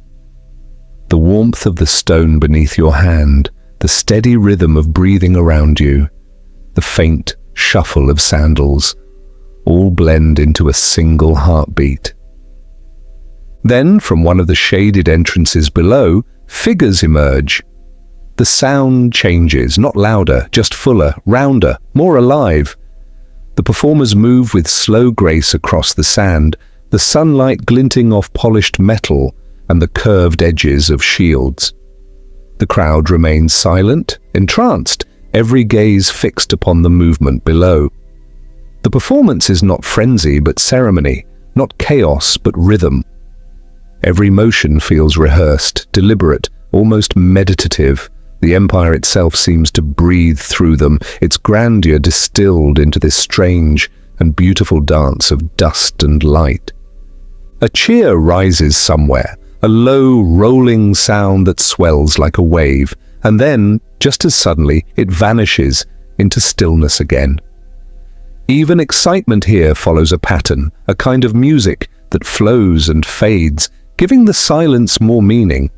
The warmth of the stone beneath your hand, the steady rhythm of breathing around you, the faint shuffle of sandals, all blend into a single heartbeat. Then, from one of the shaded entrances below, figures emerge. The sound changes, not louder, just fuller, rounder, more alive. The performers move with slow grace across the sand, the sunlight glinting off polished metal and the curved edges of shields. The crowd remains silent, entranced, every gaze fixed upon the movement below. The performance is not frenzy but ceremony, not chaos but rhythm. Every motion feels rehearsed, deliberate, almost meditative. The empire itself seems to breathe through them, its grandeur distilled into this strange and beautiful dance of dust and light. A cheer rises somewhere, a low, rolling sound that swells like a wave, and then, just as suddenly, it vanishes into stillness again. Even excitement here follows a pattern, a kind of music that flows and fades, giving the silence more meaning.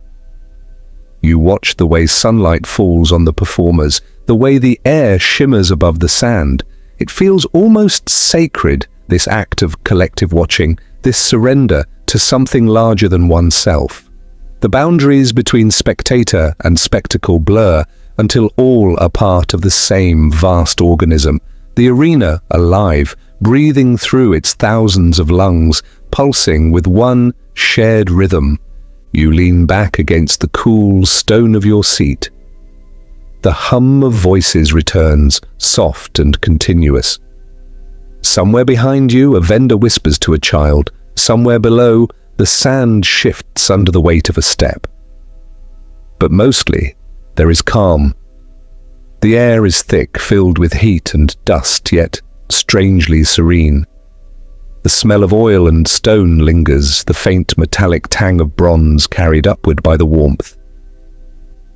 You watch the way sunlight falls on the performers, the way the air shimmers above the sand. It feels almost sacred, this act of collective watching, this surrender to something larger than oneself. The boundaries between spectator and spectacle blur until all are part of the same vast organism, the arena alive, breathing through its thousands of lungs, pulsing with one shared rhythm. You lean back against the cool stone of your seat. The hum of voices returns, soft and continuous. Somewhere behind you, a vendor whispers to a child. Somewhere below, the sand shifts under the weight of a step. But mostly, there is calm. The air is thick, filled with heat and dust, yet strangely serene. The smell of oil and stone lingers, the faint metallic tang of bronze carried upward by the warmth.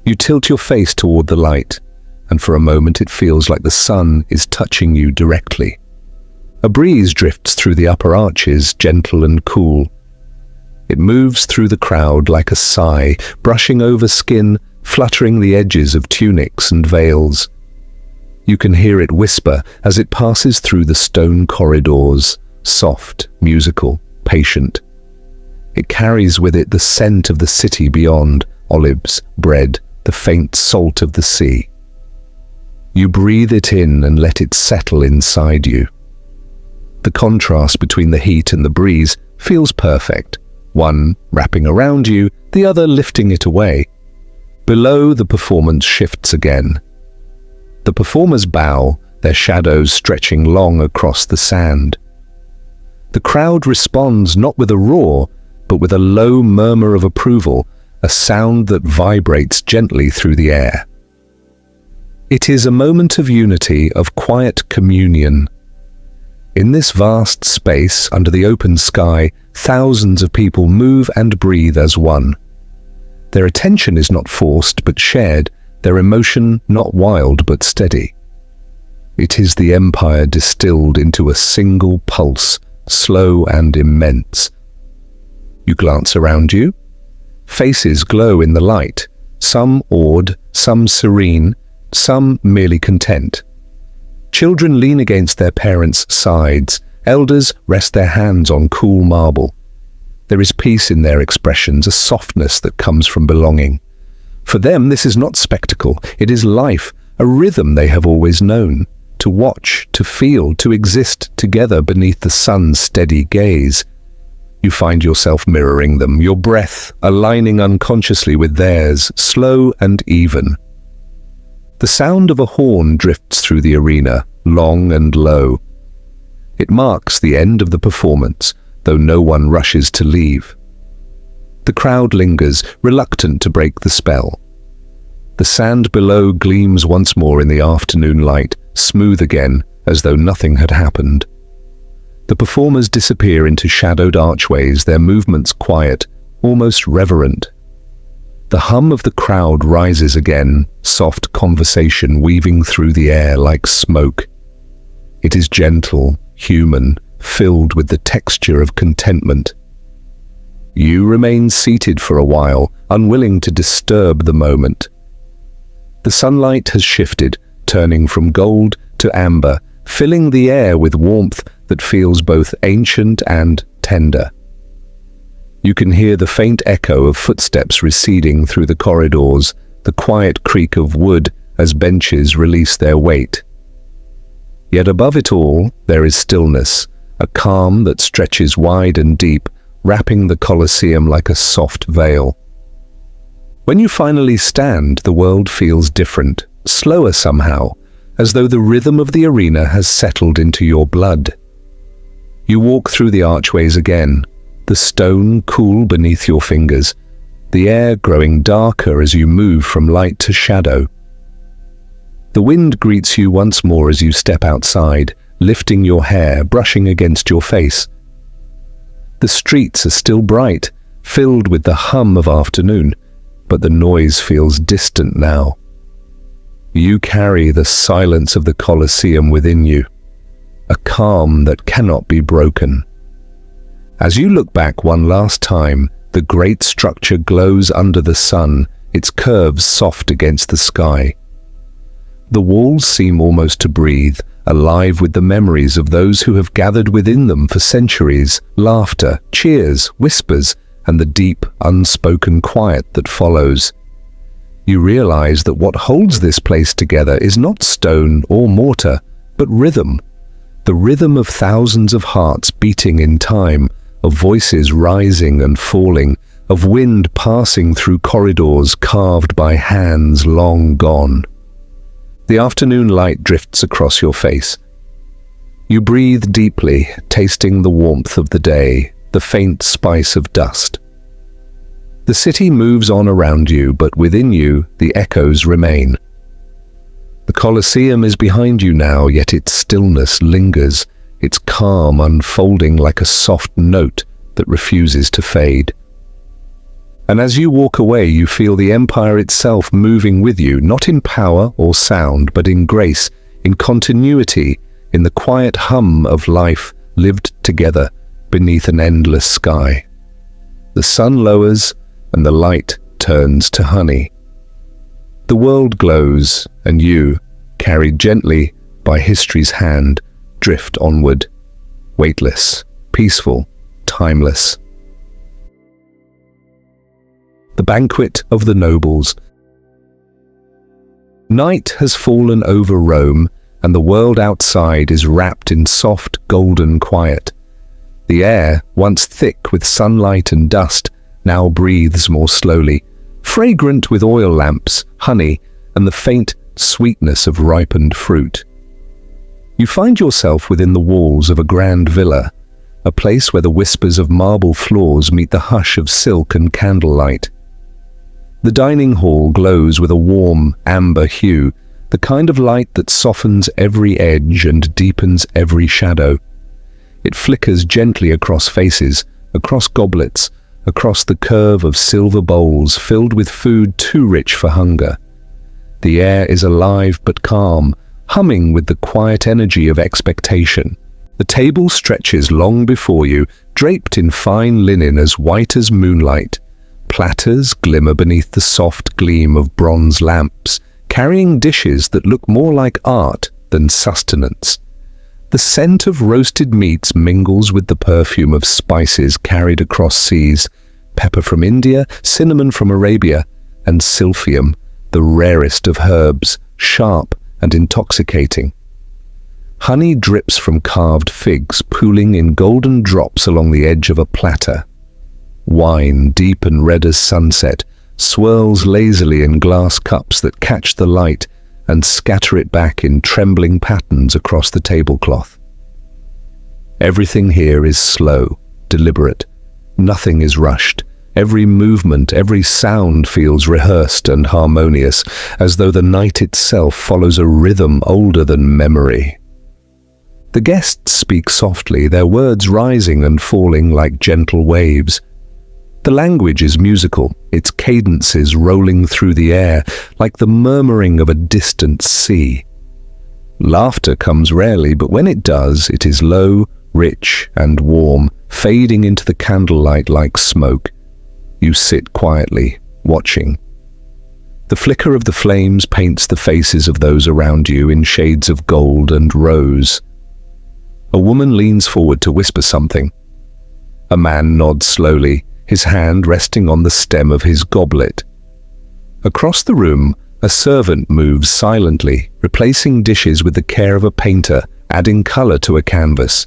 You tilt your face toward the light, and for a moment it feels like the sun is touching you directly. A breeze drifts through the upper arches, gentle and cool. It moves through the crowd like a sigh, brushing over skin, fluttering the edges of tunics and veils. You can hear it whisper as it passes through the stone corridors, soft, musical, patient. It carries with it the scent of the city beyond, olives, bread, the faint salt of the sea. You breathe it in and let it settle inside you. The contrast between the heat and the breeze feels perfect, one wrapping around you, the other lifting it away. Below, the performance shifts again. The performers bow, their shadows stretching long across the sand. The crowd responds not with a roar, but with a low murmur of approval, a sound that vibrates gently through the air. It is a moment of unity, of quiet communion. In this vast space, under the open sky, thousands of people move and breathe as one. Their attention is not forced but shared, their emotion not wild but steady. It is the empire distilled into a single pulse, slow and immense. You glance around you. Faces glow in the light, some awed, some serene, some merely content. Children lean against their parents' sides, elders rest their hands on cool marble. There is peace in their expressions, a softness that comes from belonging. For them, this is not spectacle, it is life, a rhythm they have always known. To watch, to feel, to exist together beneath the sun's steady gaze. You find yourself mirroring them, your breath aligning unconsciously with theirs, slow and even. The sound of a horn drifts through the arena, long and low. It marks the end of the performance, though no one rushes to leave. The crowd lingers, reluctant to break the spell. The sand below gleams once more in the afternoon light, smooth again, as though nothing had happened. The performers disappear into shadowed archways, their movements quiet, almost reverent. The hum of the crowd rises again, soft conversation weaving through the air like smoke. It is gentle, human, filled with the texture of contentment. You remain seated for a while, unwilling to disturb the moment. The sunlight has shifted, turning from gold to amber, filling the air with warmth that feels both ancient and tender. You can hear the faint echo of footsteps receding through the corridors, the quiet creak of wood as benches release their weight. Yet above it all, there is stillness, a calm that stretches wide and deep, wrapping the Colosseum like a soft veil. When you finally stand, the world feels different, slower somehow, as though the rhythm of the arena has settled into your blood. You walk through the archways again, the stone cool beneath your fingers, the air growing darker as you move from light to shadow. The wind greets you once more as you step outside, lifting your hair, brushing against your face. The streets are still bright, filled with the hum of afternoon, but the noise feels distant now. You carry the silence of the Colosseum within you, a calm that cannot be broken. As you look back one last time, the great structure glows under the sun, its curves soft against the sky. The walls seem almost to breathe, alive with the memories of those who have gathered within them for centuries, laughter, cheers, whispers, and the deep, unspoken quiet that follows. You realize that what holds this place together is not stone or mortar, but rhythm. The rhythm of thousands of hearts beating in time, of voices rising and falling, of wind passing through corridors carved by hands long gone. The afternoon light drifts across your face. You breathe deeply, tasting the warmth of the day, the faint spice of dust. The city moves on around you, but within you, the echoes remain. The Colosseum is behind you now, yet its stillness lingers, its calm unfolding like a soft note that refuses to fade. And as you walk away, you feel the empire itself moving with you, not in power or sound, but in grace, in continuity, in the quiet hum of life lived together beneath an endless sky. The sun lowers, and the light turns to honey. The world glows, and you, carried gently by history's hand, drift onward, weightless, peaceful, timeless. the banquet of the nobles. Night has fallen over Rome, and the world outside is wrapped in soft, golden quiet. The air, once thick with sunlight and dust, now breathes more slowly, fragrant with oil lamps, honey, and the faint sweetness of ripened fruit. You find yourself within the walls of a grand villa, a place where the whispers of marble floors meet the hush of silk and candlelight. The dining hall glows with a warm, amber hue, the kind of light that softens every edge and deepens every shadow. It flickers gently across faces, across goblets, across the curve of silver bowls filled with food too rich for hunger. The air is alive but calm, humming with the quiet energy of expectation. The table stretches long before you, draped in fine linen as white as moonlight. Platters glimmer beneath the soft gleam of bronze lamps, carrying dishes that look more like art than sustenance. The scent of roasted meats mingles with the perfume of spices carried across seas, pepper from India, cinnamon from Arabia, and silphium, the rarest of herbs, sharp and intoxicating. Honey drips from carved figs, pooling in golden drops along the edge of a platter. Wine, deep and red as sunset, swirls lazily in glass cups that catch the light and scatter it back in trembling patterns across the tablecloth. Everything here is slow, deliberate. Nothing is rushed. Every movement, every sound feels rehearsed and harmonious, as though the night itself follows a rhythm older than memory. The guests speak softly, their words rising and falling like gentle waves. The language is musical, its cadences rolling through the air like the murmuring of a distant sea. Laughter comes rarely, but when it does, it is low, rich, and warm, fading into the candlelight like smoke. You sit quietly, watching. The flicker of the flames paints the faces of those around you in shades of gold and rose. A woman leans forward to whisper something. A man nods slowly, his hand resting on the stem of his goblet. Across the room, a servant moves silently, replacing dishes with the care of a painter, adding color to a canvas.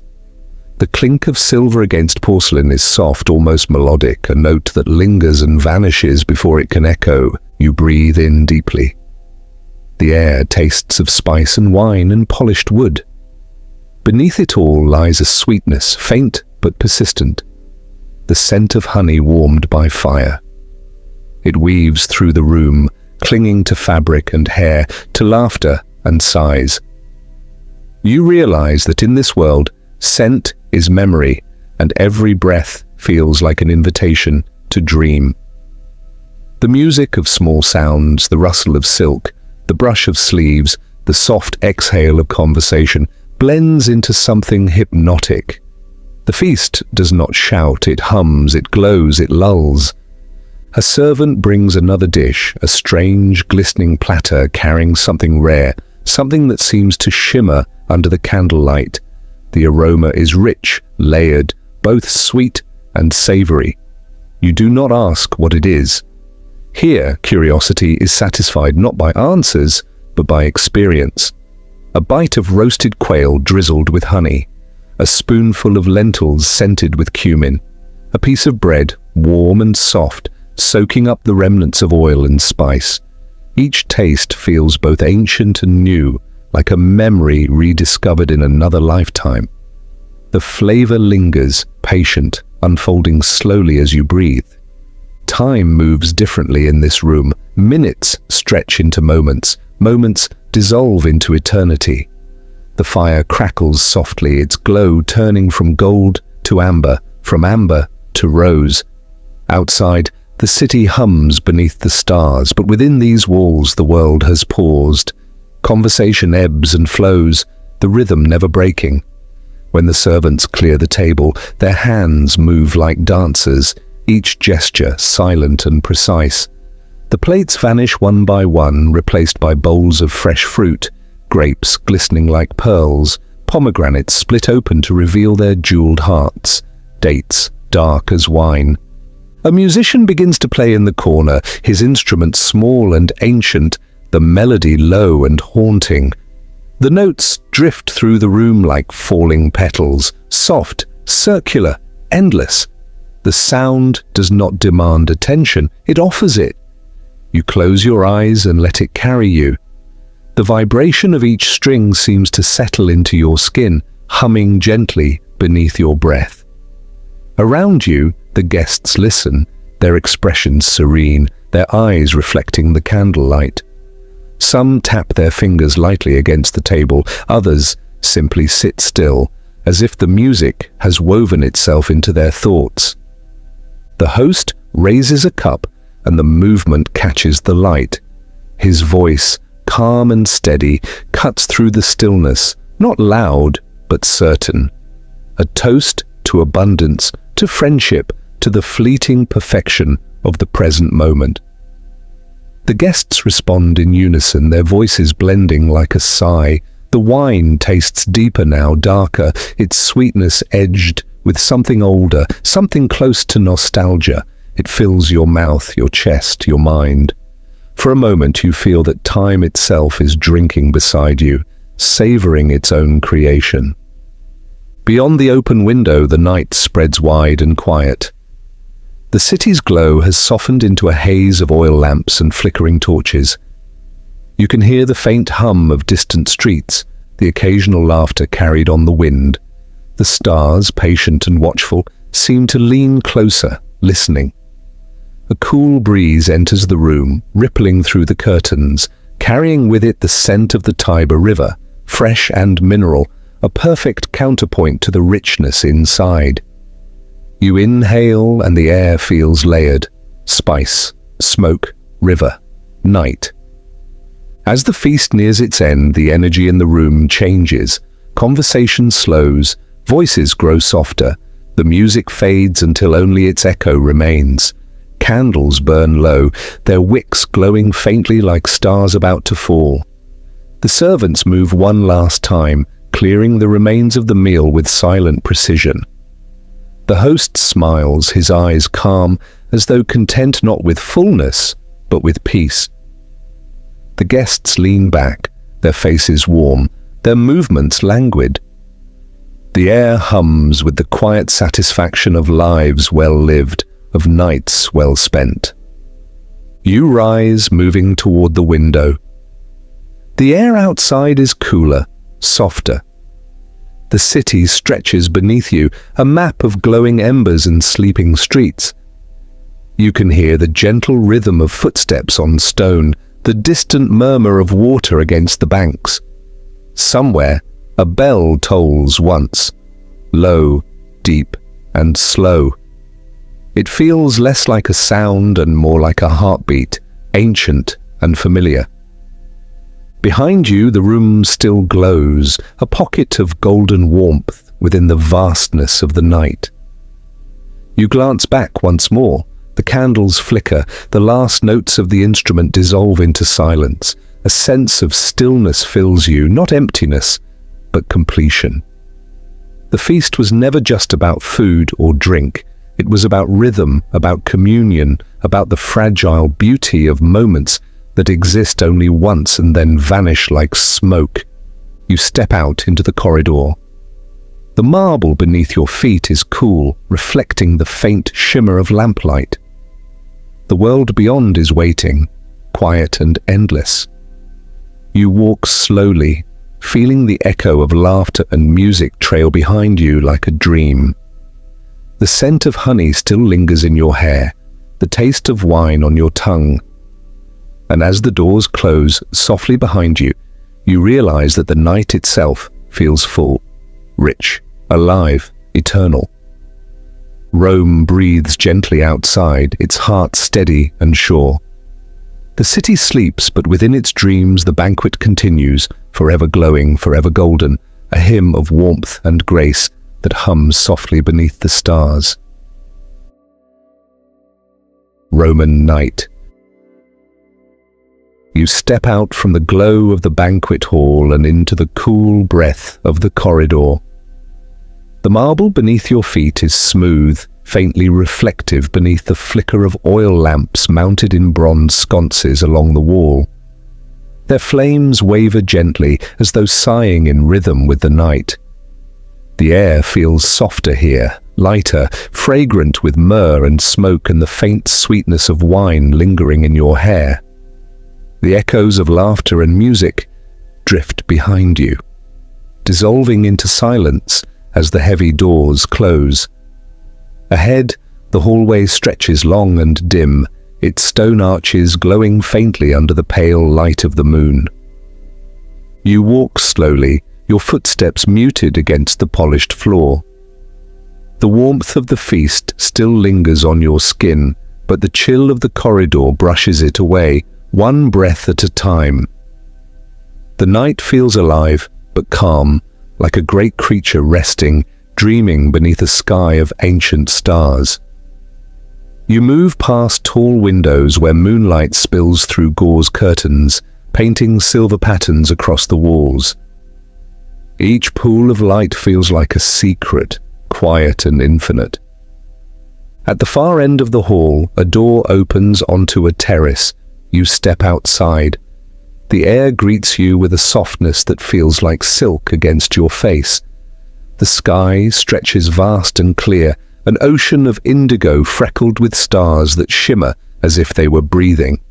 The clink of silver against porcelain is soft, almost melodic, a note that lingers and vanishes before it can echo. You breathe in deeply. The air tastes of spice and wine and polished wood. Beneath it all lies a sweetness, faint but persistent. The scent of honey warmed by fire. It weaves through the room, clinging to fabric and hair, to laughter and sighs. You realize that in this world, scent is memory, and every breath feels like an invitation to dream. The music of small sounds, the rustle of silk, the brush of sleeves, the soft exhale of conversation, blends into something hypnotic. The feast does not shout, it hums, it glows, it lulls. A servant brings another dish, a strange, glistening platter carrying something rare, something that seems to shimmer under the candlelight. The aroma is rich, layered, both sweet and savory. You do not ask what it is. Here, curiosity is satisfied not by answers, but by experience. A bite of roasted quail drizzled with honey, a spoonful of lentils scented with cumin, a piece of bread, warm and soft, soaking up the remnants of oil and spice. Each taste feels both ancient and new, like a memory rediscovered in another lifetime. The flavor lingers, patient, unfolding slowly as you breathe. Time moves differently in this room. Minutes stretch into moments, moments dissolve into eternity. The fire crackles softly, its glow turning from gold to amber, from amber to rose. Outside, the city hums beneath the stars, but within these walls the world has paused. Conversation ebbs and flows, the rhythm never breaking. When the servants clear the table, their hands move like dancers, each gesture silent and precise. The plates vanish one by one, replaced by bowls of fresh fruit, grapes glistening like pearls, pomegranates split open to reveal their jeweled hearts, dates dark as wine. A musician begins to play in the corner, his instrument small and ancient, the melody low and haunting. The notes drift through the room like falling petals, soft, circular, endless. The sound does not demand attention, it offers it. You close your eyes and let it carry you. The vibration of each string seems to settle into your skin, humming gently beneath your breath. Around you, the guests listen, their expressions serene, their eyes reflecting the candlelight. Some tap their fingers lightly against the table, others simply sit still, as if the music has woven itself into their thoughts. The host raises a cup and the movement catches the light. His voice, calm and steady, cuts through the stillness, not loud, but certain. A toast to abundance, to friendship, to the fleeting perfection of the present moment. The guests respond in unison, their voices blending like a sigh. The wine tastes deeper now, darker, its sweetness edged with something older, something close to nostalgia. It fills your mouth, your chest, your mind. For a moment you feel that time itself is drinking beside you, savoring its own creation. Beyond the open window, the night spreads wide and quiet. The city's glow has softened into a haze of oil lamps and flickering torches. You can hear the faint hum of distant streets, the occasional laughter carried on the wind. The stars, patient and watchful, seem to lean closer, listening. A cool breeze enters the room, rippling through the curtains, carrying with it the scent of the Tiber River, fresh and mineral, a perfect counterpoint to the richness inside. You inhale and the air feels layered, spice, smoke, river, night. As the feast nears its end, the energy in the room changes, conversation slows, voices grow softer, the music fades until only its echo remains. Candles burn low, their wicks glowing faintly like stars about to fall. The servants move one last time, clearing the remains of the meal with silent precision. The host smiles, his eyes calm, as though content not with fullness, but with peace. The guests lean back, their faces warm, their movements languid. The air hums with the quiet satisfaction of lives well lived, of nights well spent. You rise, moving toward the window. The air outside is cooler, softer. The city stretches beneath you, a map of glowing embers and sleeping streets. You can hear the gentle rhythm of footsteps on stone, the distant murmur of water against the banks. Somewhere, a bell tolls once, low, deep, and slow. It feels less like a sound and more like a heartbeat, ancient and familiar. Behind you, the room still glows, a pocket of golden warmth within the vastness of the night. You glance back once more. The candles flicker, the last notes of the instrument dissolve into silence. A sense of stillness fills you, not emptiness, but completion. The feast was never just about food or drink. It was about rhythm, about communion, about the fragile beauty of moments that exist only once and then vanish like smoke. You step out into the corridor. The marble beneath your feet is cool, reflecting the faint shimmer of lamplight. The world beyond is waiting, quiet and endless. You walk slowly, feeling the echo of laughter and music trail behind you like a dream. The scent of honey still lingers in your hair, the taste of wine on your tongue. And as the doors close softly behind you, you realize that the night itself feels full, rich, alive, eternal. Rome breathes gently outside, its heart steady and sure. The city sleeps, but within its dreams the banquet continues, forever glowing, forever golden, a hymn of warmth and grace that hums softly beneath the stars. Roman night. You step out from the glow of the banquet hall and into the cool breath of the corridor. The marble beneath your feet is smooth, faintly reflective beneath the flicker of oil lamps mounted in bronze sconces along the wall. Their flames waver gently, as though sighing in rhythm with the night. The air feels softer here, lighter, fragrant with myrrh and smoke and the faint sweetness of wine lingering in your hair. The echoes of laughter and music drift behind you, dissolving into silence as the heavy doors close. Ahead, the hallway stretches long and dim, its stone arches glowing faintly under the pale light of the moon. You walk slowly, your footsteps muted against the polished floor. The warmth of the feast still lingers on your skin, but the chill of the corridor brushes it away, one breath at a time. The night feels alive, but calm, like a great creature resting, dreaming beneath a sky of ancient stars. You move past tall windows where moonlight spills through gauze curtains, painting silver patterns across the walls. Each pool of light feels like a secret, quiet and infinite. At the far end of the hall, a door opens onto a terrace. You step outside. The air greets you with a softness that feels like silk against your face. The sky stretches vast and clear, an ocean of indigo freckled with stars that shimmer as if they were breathing.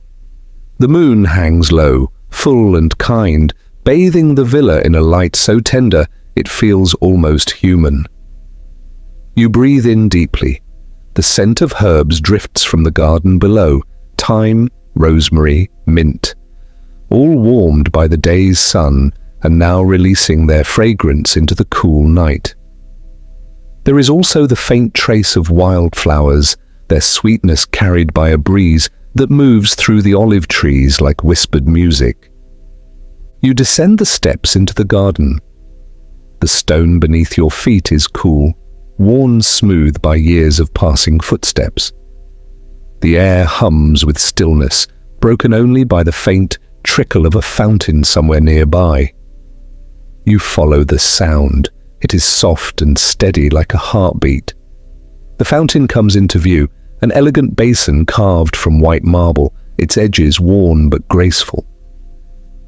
The moon hangs low, full and kind, bathing the villa in a light so tender it feels almost human. You breathe in deeply. The scent of herbs drifts from the garden below, thyme, rosemary, mint, all warmed by the day's sun and now releasing their fragrance into the cool night. There is also the faint trace of wildflowers, their sweetness carried by a breeze that moves through the olive trees like whispered music. You descend the steps into the garden. The stone beneath your feet is cool, worn smooth by years of passing footsteps. The air hums with stillness, broken only by the faint trickle of a fountain somewhere nearby. You follow the sound. It is soft and steady like a heartbeat. The fountain comes into view, an elegant basin carved from white marble, its edges worn but graceful.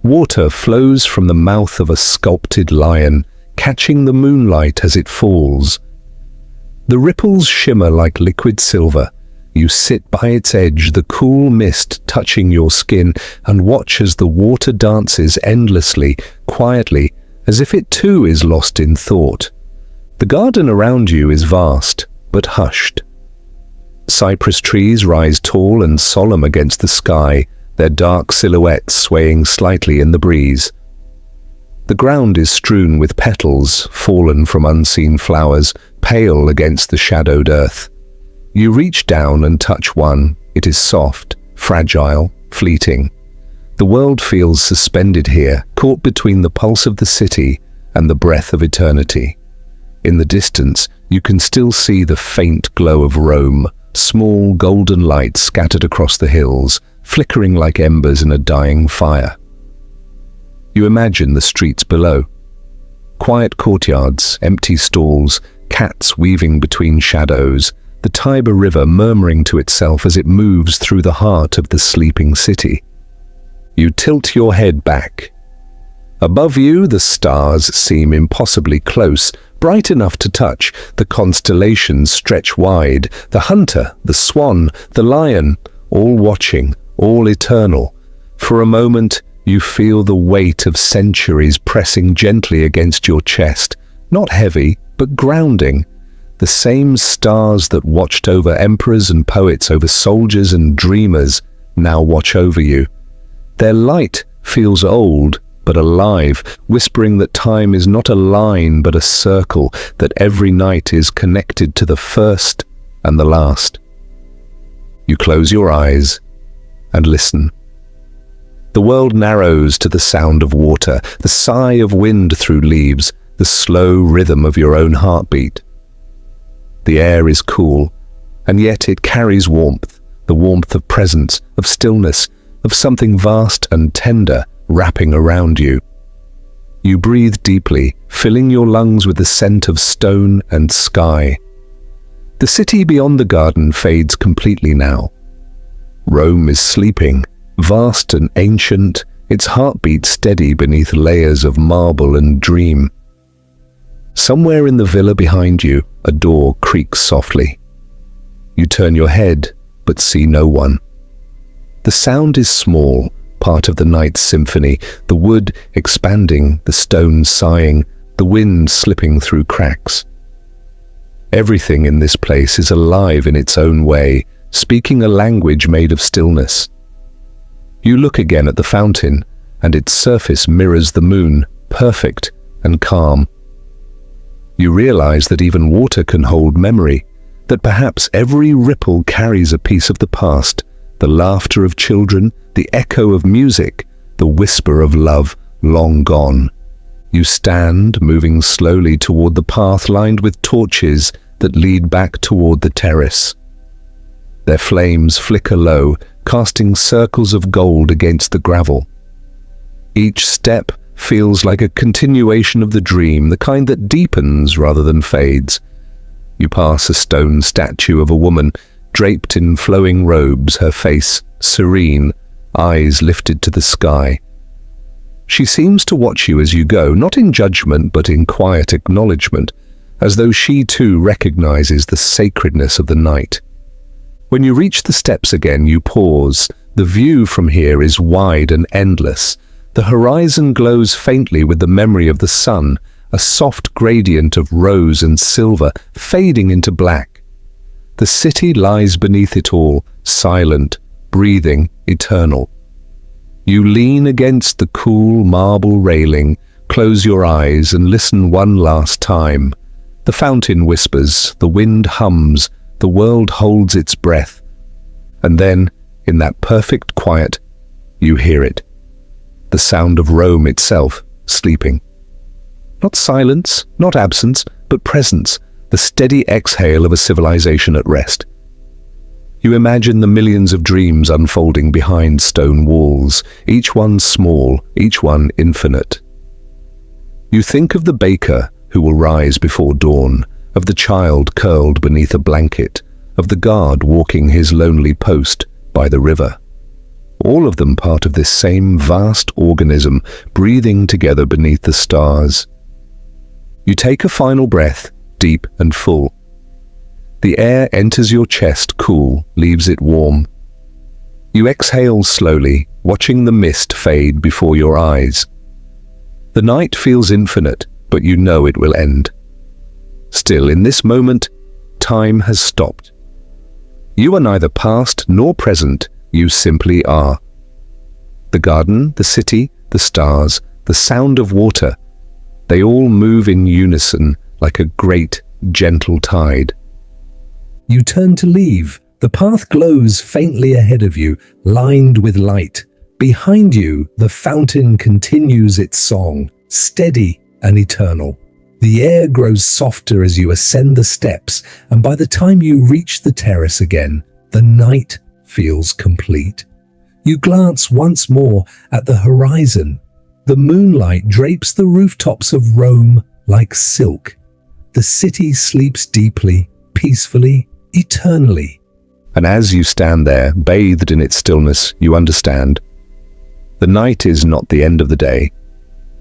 Water flows from the mouth of a sculpted lion, catching the moonlight as it falls. The ripples shimmer like liquid silver. You sit by its edge, the cool mist touching your skin, and watch as the water dances endlessly, quietly, as if it too is lost in thought. The garden around you is vast, but hushed. Cypress trees rise tall and solemn against the sky, their dark silhouettes swaying slightly in the breeze. The ground is strewn with petals fallen from unseen flowers, pale against the shadowed earth. You reach down and touch one. It is soft, fragile, fleeting. The world feels suspended here, caught between the pulse of the city and the breath of eternity. In the distance, you can still see the faint glow of Rome, small golden lights scattered across the hills, flickering like embers in a dying fire. You imagine the streets below. Quiet courtyards, empty stalls, cats weaving between shadows, the Tiber River murmuring to itself as it moves through the heart of the sleeping city. You tilt your head back. Above you, the stars seem impossibly close, bright enough to touch. The constellations stretch wide. The hunter, the swan, the lion, all watching, all eternal. For a moment, you feel the weight of centuries pressing gently against your chest, not heavy, but grounding. The same stars that watched over emperors and poets, over soldiers and dreamers, now watch over you. Their light feels old, but alive, whispering that time is not a line but a circle, that every night is connected to the first and the last. You close your eyes and listen. The world narrows to the sound of water, the sigh of wind through leaves, the slow rhythm of your own heartbeat. The air is cool, and yet it carries warmth, the warmth of presence, of stillness, of something vast and tender wrapping around you. You breathe deeply, filling your lungs with the scent of stone and sky. The city beyond the garden fades completely now. Rome is sleeping, vast and ancient, its heartbeat steady beneath layers of marble and dream. Somewhere in the villa behind you, a door creaks softly. You turn your head, but see no one. The sound is small, part of the night's symphony, the wood expanding, the stones sighing, the wind slipping through cracks. Everything in this place is alive in its own way, speaking a language made of stillness. You look again at the fountain, and its surface mirrors the moon, perfect and calm. You realize that even water can hold memory, that perhaps every ripple carries a piece of the past, the laughter of children, the echo of music, the whisper of love long gone. You stand, moving slowly toward the path lined with torches that lead back toward the terrace. Their flames flicker low, casting circles of gold against the gravel. Each step feels like a continuation of the dream, the kind that deepens rather than fades. You pass a stone statue of a woman, draped in flowing robes, her face serene, eyes lifted to the sky. She seems to watch you as you go, not in judgment but in quiet acknowledgement, as though she too recognizes the sacredness of the night. When you reach the steps again, you pause. The view from here is wide and endless. The horizon glows faintly with the memory of the sun, a soft gradient of rose and silver fading into black. The city lies beneath it all, silent, breathing, eternal. You lean against the cool marble railing, close your eyes and listen one last time. The fountain whispers, the wind hums, the world holds its breath. And then, in that perfect quiet, you hear it. The sound of Rome itself, sleeping. Not silence, not absence, but presence, the steady exhale of a civilization at rest. You imagine the millions of dreams unfolding behind stone walls, each one small, each one infinite. You think of the baker who will rise before dawn, of the child curled beneath a blanket, of the guard walking his lonely post by the river. All of them part of this same vast organism, breathing together beneath the stars. You take a final breath, deep and full. The air enters your chest cool, leaves it warm. You exhale slowly, watching the mist fade before your eyes. The night feels infinite, but you know it will end. Still, in this moment, time has stopped. You are neither past nor present, you simply are. The garden, the city, the stars, the sound of water, they all move in unison like a great, gentle tide. You turn to leave. The path glows faintly ahead of you, lined with light. Behind you, the fountain continues its song, steady and eternal. The air grows softer as you ascend the steps, and by the time you reach the terrace again, the night feels complete. You glance once more at the horizon. The moonlight drapes the rooftops of Rome like silk. The city sleeps deeply, peacefully, eternally. And as you stand there, bathed in its stillness, you understand. The night is not the end of the day.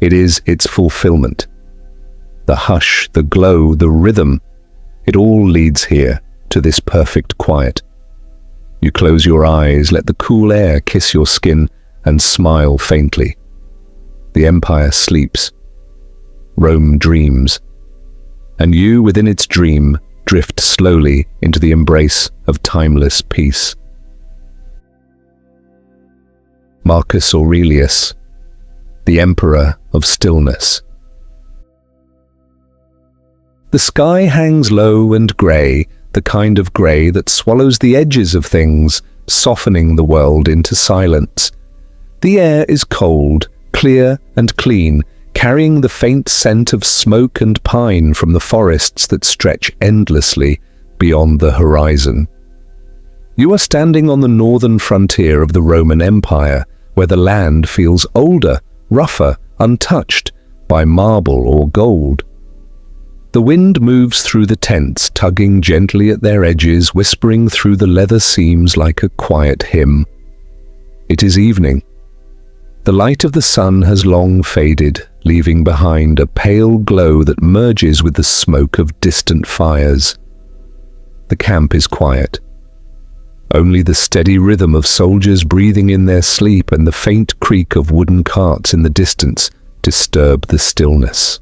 It is its fulfillment. The hush, the glow, the rhythm, it all leads here to this perfect quiet. You close your eyes, let the cool air kiss your skin, and smile faintly. The empire sleeps. Rome dreams. And you, within its dream, drift slowly into the embrace of timeless peace. Marcus Aurelius, the Emperor of Stillness. The sky hangs low and grey, the kind of grey that swallows the edges of things, softening the world into silence. The air is cold, clear and clean, carrying the faint scent of smoke and pine from the forests that stretch endlessly beyond the horizon. You are standing on the northern frontier of the Roman Empire, where the land feels older, rougher, untouched by marble or gold. The wind moves through the tents, tugging gently at their edges, whispering through the leather seams like a quiet hymn. It is evening. The light of the sun has long faded, leaving behind a pale glow that merges with the smoke of distant fires. The camp is quiet. Only the steady rhythm of soldiers breathing in their sleep and the faint creak of wooden carts in the distance disturb the stillness.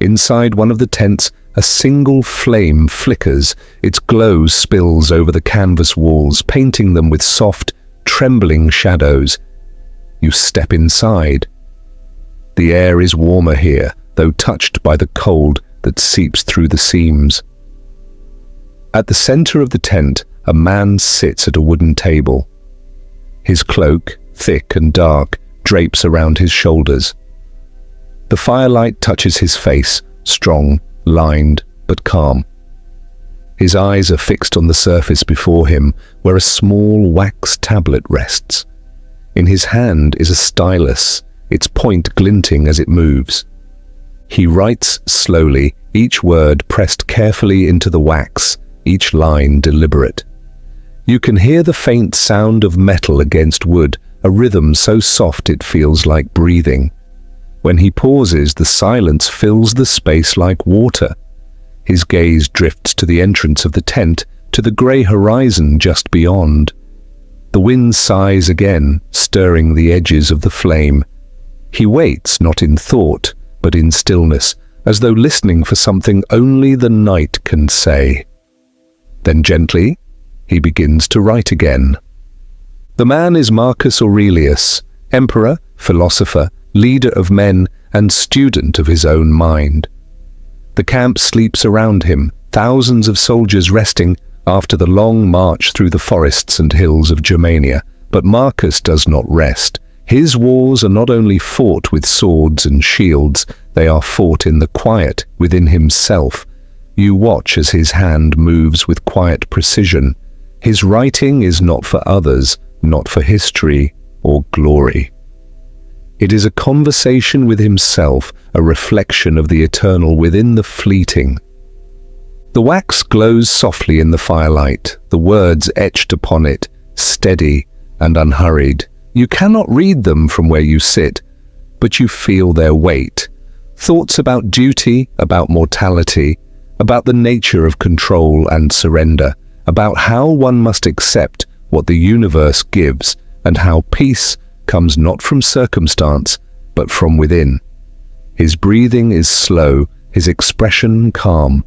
Inside one of the tents, a single flame flickers. Its glow spills over the canvas walls, painting them with soft, trembling shadows. You step inside. The air is warmer here, though touched by the cold that seeps through the seams. At the center of the tent, a man sits at a wooden table. His cloak, thick and dark, drapes around his shoulders. The firelight touches his face, strong, lined, but calm. His eyes are fixed on the surface before him, where a small wax tablet rests. In his hand is a stylus, its point glinting as it moves. He writes slowly, each word pressed carefully into the wax, each line deliberate. You can hear the faint sound of metal against wood, a rhythm so soft it feels like breathing. When he pauses, the silence fills the space like water. His gaze drifts to the entrance of the tent, to the grey horizon just beyond. The wind sighs again, stirring the edges of the flame. He waits, not in thought, but in stillness, as though listening for something only the night can say. Then gently, he begins to write again. The man is Marcus Aurelius, emperor, philosopher, leader of men, and student of his own mind. The camp sleeps around him, thousands of soldiers resting after the long march through the forests and hills of Germania. But Marcus does not rest. His wars are not only fought with swords and shields, they are fought in the quiet within himself. You watch as his hand moves with quiet precision. His writing is not for others, not for history or glory. It is a conversation with himself, a reflection of the eternal within the fleeting. The wax glows softly in the firelight, the words etched upon it, steady and unhurried. You cannot read them from where you sit, but you feel their weight. Thoughts about duty, about mortality, about the nature of control and surrender, about how one must accept what the universe gives, and how peace comes not from circumstance, but from within. His breathing is slow, his expression calm.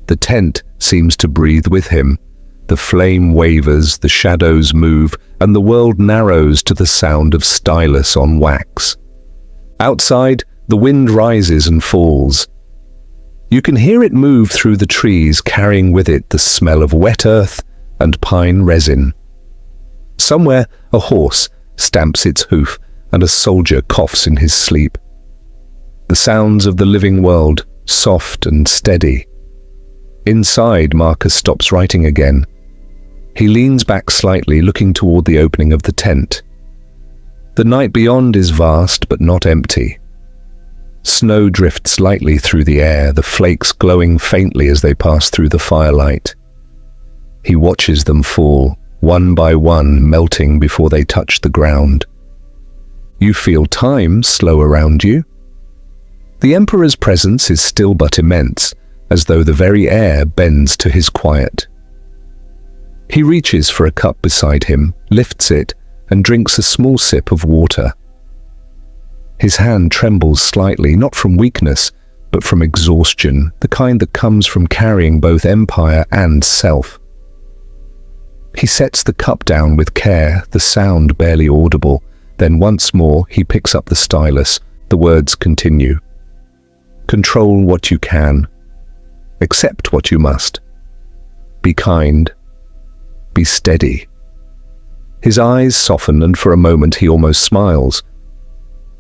The tent seems to breathe with him. The flame wavers, the shadows move, and the world narrows to the sound of stylus on wax. Outside, the wind rises and falls. You can hear it move through the trees, carrying with it the smell of wet earth and pine resin. Somewhere, a horse stamps its hoof, and a soldier coughs in his sleep. The sounds of the living world, soft and steady. Inside, Marcus stops writing again. He leans back slightly, looking toward the opening of the tent. The night beyond is vast, but not empty. Snow drifts lightly through the air, the flakes glowing faintly as they pass through the firelight. He watches them fall, one by one, melting before they touch the ground. You feel time slow around you. The Emperor's presence is still but immense, as though the very air bends to his quiet. He reaches for a cup beside him, lifts it, and drinks a small sip of water. His hand trembles slightly, not from weakness, but from exhaustion, the kind that comes from carrying both empire and self. He sets the cup down with care, the sound barely audible. Then once more he picks up the stylus. The words continue. Control what you can. Accept what you must. Be kind. Be steady. His eyes soften, and for a moment he almost smiles.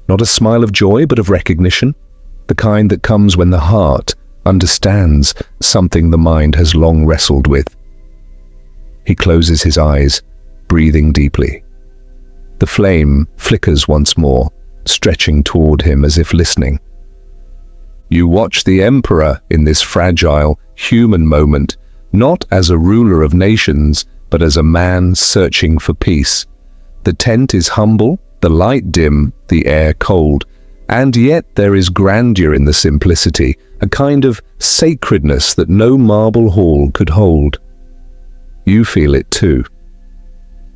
Not a smile of joy, but of recognition, the kind that comes when the heart understands something the mind has long wrestled with. He closes his eyes, breathing deeply. The flame flickers once more, stretching toward him as if listening. You watch the emperor in this fragile, human moment, not as a ruler of nations, but as a man searching for peace. The tent is humble, the light dim, the air cold, and yet there is grandeur in the simplicity, a kind of sacredness that no marble hall could hold. You feel it too.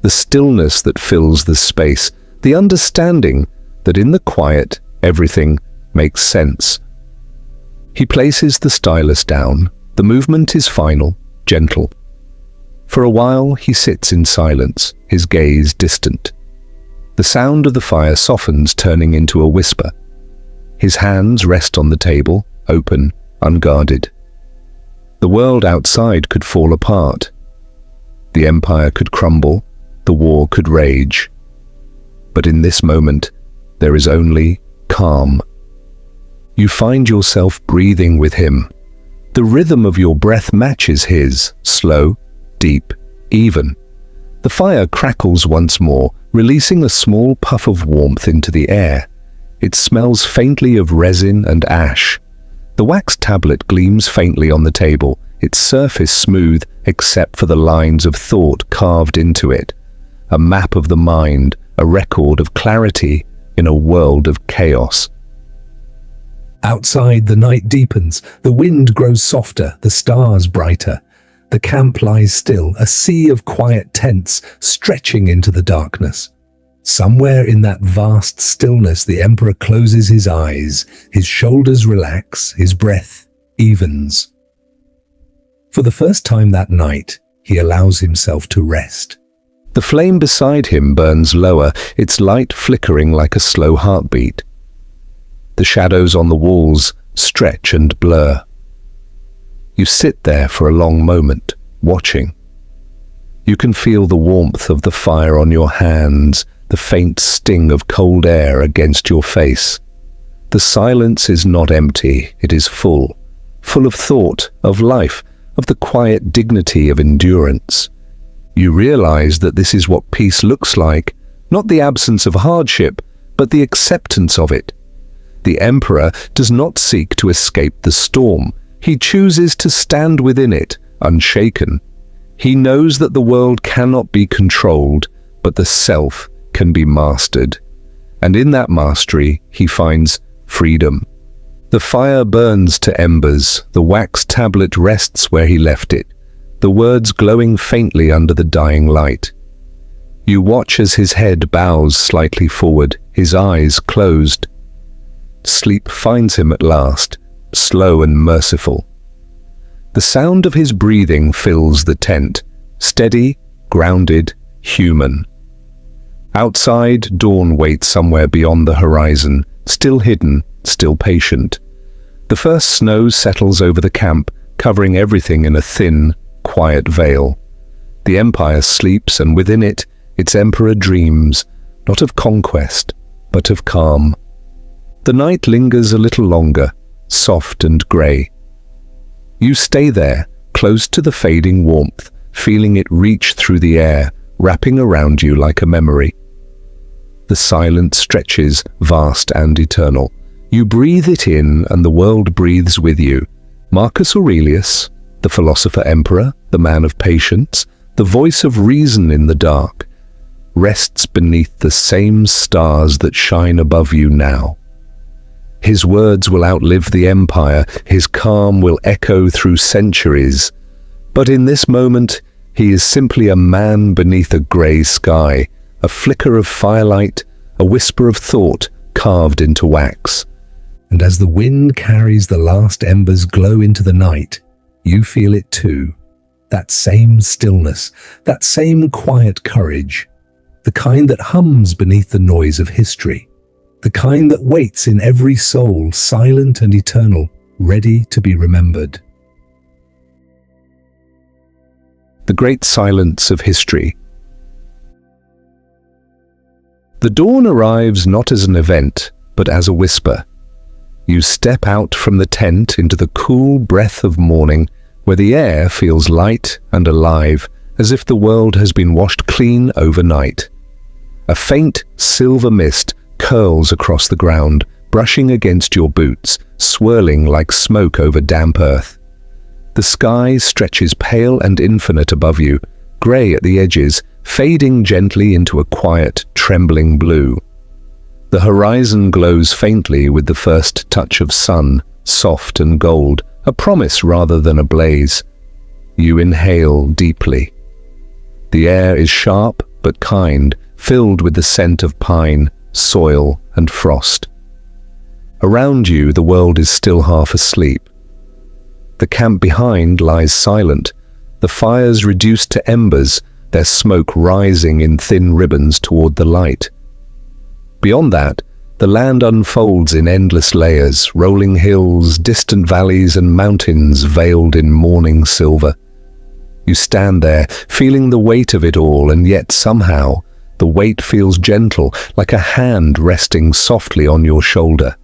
The stillness that fills the space, the understanding that in the quiet everything makes sense. He places the stylus down. The movement is final, gentle. For a while he sits in silence, his gaze distant. The sound of the fire softens, turning into a whisper. His hands rest on the table, open, unguarded. The world outside could fall apart. The empire could crumble, the war could rage. But in this moment, there is only calm. You find yourself breathing with him. The rhythm of your breath matches his, slow, deep, even. The fire crackles once more, releasing a small puff of warmth into the air. It smells faintly of resin and ash. The wax tablet gleams faintly on the table, its surface smooth except for the lines of thought carved into it. A map of the mind, a record of clarity in a world of chaos. Outside, the night deepens, the wind grows softer, the stars brighter. The camp lies still, a sea of quiet tents stretching into the darkness. Somewhere in that vast stillness, the emperor closes his eyes, his shoulders relax, his breath evens. For the first time that night, he allows himself to rest. The flame beside him burns lower, its light flickering like a slow heartbeat. The shadows on the walls stretch and blur. You sit there for a long moment, watching. You can feel the warmth of the fire on your hands, the faint sting of cold air against your face. The silence is not empty, it is full of thought, of life, of the quiet dignity of endurance. You realize that this is what peace looks like, not the absence of hardship, but the acceptance of it. The emperor does not seek to escape the storm. He chooses to stand within it, unshaken. He knows that the world cannot be controlled, but the self can be mastered. And in that mastery, he finds freedom. The fire burns to embers, the wax tablet rests where he left it, the words glowing faintly under the dying light. You watch as his head bows slightly forward, his eyes closed. Sleep finds him at last, slow and merciful. The sound of his breathing fills the tent, steady, grounded, human. Outside, dawn waits somewhere beyond the horizon, still hidden, still patient. The first snow settles over the camp, covering everything in a thin, quiet veil. The empire sleeps, and within it, its emperor dreams, not of conquest, but of calm. The night lingers a little longer, soft and grey. You stay there, close to the fading warmth, feeling it reach through the air, wrapping around you like a memory. The silence stretches, vast and eternal. You breathe it in, and the world breathes with you. Marcus Aurelius, the philosopher-emperor, the man of patience, the voice of reason in the dark, rests beneath the same stars that shine above you now. His words will outlive the empire, his calm will echo through centuries. But in this moment, he is simply a man beneath a grey sky, a flicker of firelight, a whisper of thought carved into wax. And as the wind carries the last embers glow into the night, you feel it too. That same stillness, that same quiet courage, the kind that hums beneath the noise of history. The kind that waits in every soul, silent and eternal, ready to be remembered. The great silence of history. The dawn arrives not as an event, but as a whisper. You step out from the tent into the cool breath of morning, where the air feels light and alive, as if the world has been washed clean overnight. A faint silver mist curls across the ground, brushing against your boots, swirling like smoke over damp earth. The sky stretches pale and infinite above you, grey at the edges, fading gently into a quiet, trembling blue. The horizon glows faintly with the first touch of sun, soft and gold, a promise rather than a blaze. You inhale deeply. The air is sharp but kind, filled with the scent of pine, soil, and frost. Around you, the world is still half asleep. The camp behind lies silent, the fires reduced to embers, their smoke rising in thin ribbons toward the light. Beyond that, the land unfolds in endless layers, rolling hills, distant valleys, and mountains veiled in morning silver. You stand there, feeling the weight of it all, and yet somehow, the weight feels gentle, like a hand resting softly on your shoulder.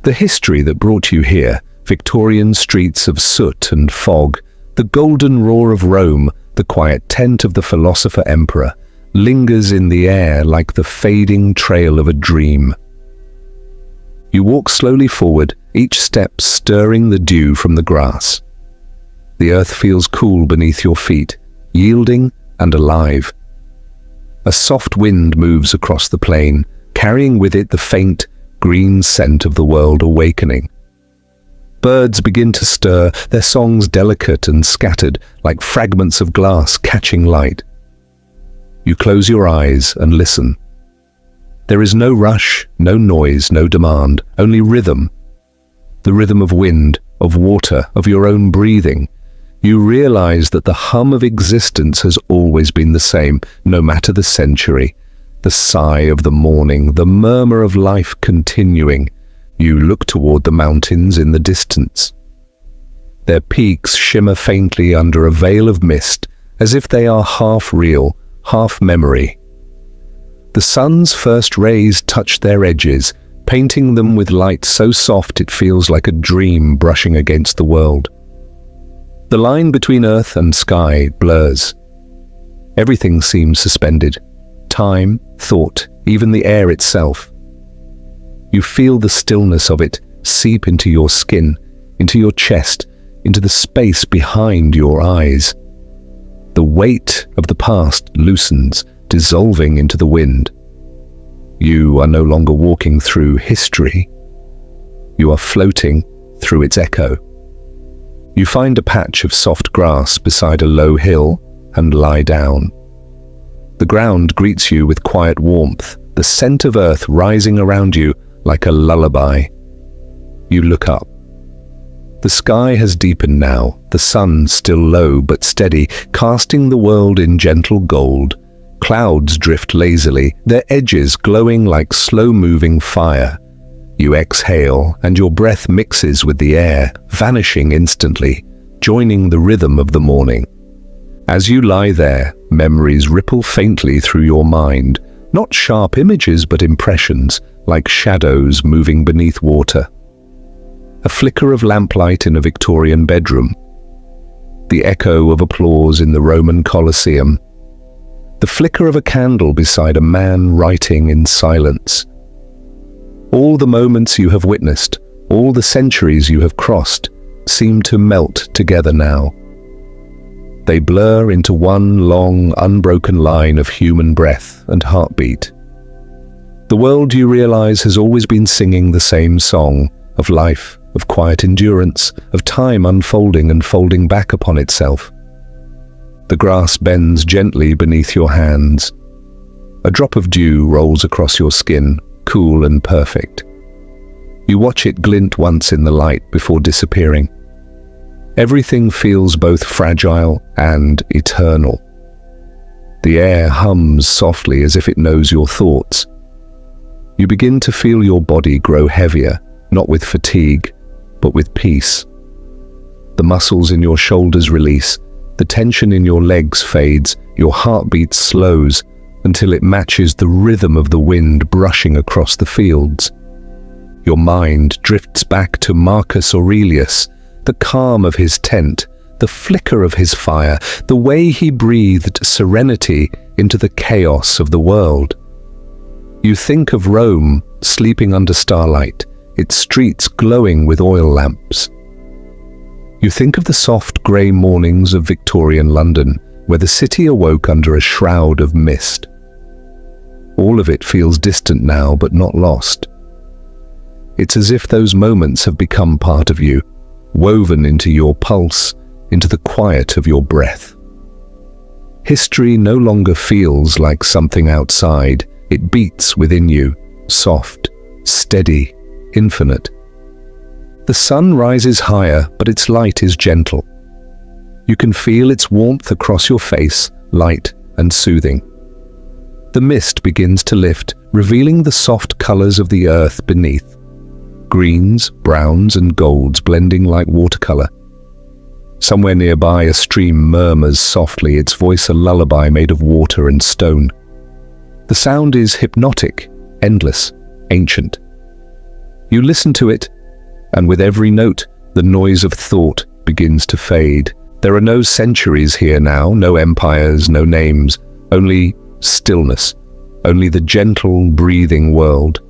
The history that brought you here, Victorian streets of soot and fog, the golden roar of Rome, the quiet tent of the philosopher-emperor, lingers in the air like the fading trail of a dream. You walk slowly forward, each step stirring the dew from the grass. The earth feels cool beneath your feet, yielding and alive. A soft wind moves across the plain, carrying with it the faint, green scent of the world awakening. Birds begin to stir, their songs delicate and scattered, like fragments of glass catching light. You close your eyes and listen. There is no rush, no noise, no demand, only rhythm. The rhythm of wind, of water, of your own breathing. You realize that the hum of existence has always been the same, no matter the century. The sigh of the morning, the murmur of life continuing. You look toward the mountains in the distance. Their peaks shimmer faintly under a veil of mist, as if they are half real, half memory. The sun's first rays touch their edges, painting them with light so soft it feels like a dream brushing against the world. The line between earth and sky blurs. Everything seems suspended. Time, thought, even the air itself. You feel the stillness of it seep into your skin, into your chest, into the space behind your eyes. The weight of the past loosens, dissolving into the wind. You are no longer walking through history. You are floating through its echo. You find a patch of soft grass beside a low hill and lie down. The ground greets you with quiet warmth, the scent of earth rising around you like a lullaby. You look up. The sky has deepened now, the sun still low but steady, casting the world in gentle gold. Clouds drift lazily, their edges glowing like slow-moving fire. You exhale, and your breath mixes with the air, vanishing instantly, joining the rhythm of the morning. As you lie there, memories ripple faintly through your mind, not sharp images but impressions, like shadows moving beneath water. A flicker of lamplight in a Victorian bedroom. The echo of applause in the Roman Colosseum. The flicker of a candle beside a man writing in silence. All the moments you have witnessed, all the centuries you have crossed, seem to melt together now. They blur into one long, unbroken line of human breath and heartbeat. The world, you realize, has always been singing the same song of life, of quiet endurance, of time unfolding and folding back upon itself. The grass bends gently beneath your hands. A drop of dew rolls across your skin, cool and perfect. You watch it glint once in the light before disappearing. Everything feels both fragile and eternal. The air hums softly as if it knows your thoughts. You begin to feel your body grow heavier, not with fatigue, but with peace. The muscles in your shoulders release, the tension in your legs fades, your heartbeat slows until it matches the rhythm of the wind brushing across the fields. Your mind drifts back to Marcus Aurelius, the calm of his tent, the flicker of his fire, the way he breathed serenity into the chaos of the world. You think of Rome sleeping under starlight, its streets glowing with oil lamps. You think of the soft grey mornings of Victorian London, where the city awoke under a shroud of mist. All of it feels distant now, but not lost. It's as if those moments have become part of you, woven into your pulse, into the quiet of your breath. History no longer feels like something outside. It beats within you, soft, steady, infinite. The sun rises higher, but its light is gentle. You can feel its warmth across your face, light and soothing. The mist begins to lift, revealing the soft colors of the earth beneath. Greens, browns and golds blending like watercolor. Somewhere nearby, a stream murmurs softly, its voice a lullaby made of water and stone. The sound is hypnotic, endless, ancient. You listen to it, and with every note, the noise of thought begins to fade. There are no centuries here now, no empires, no names, only stillness, only the gentle, breathing world.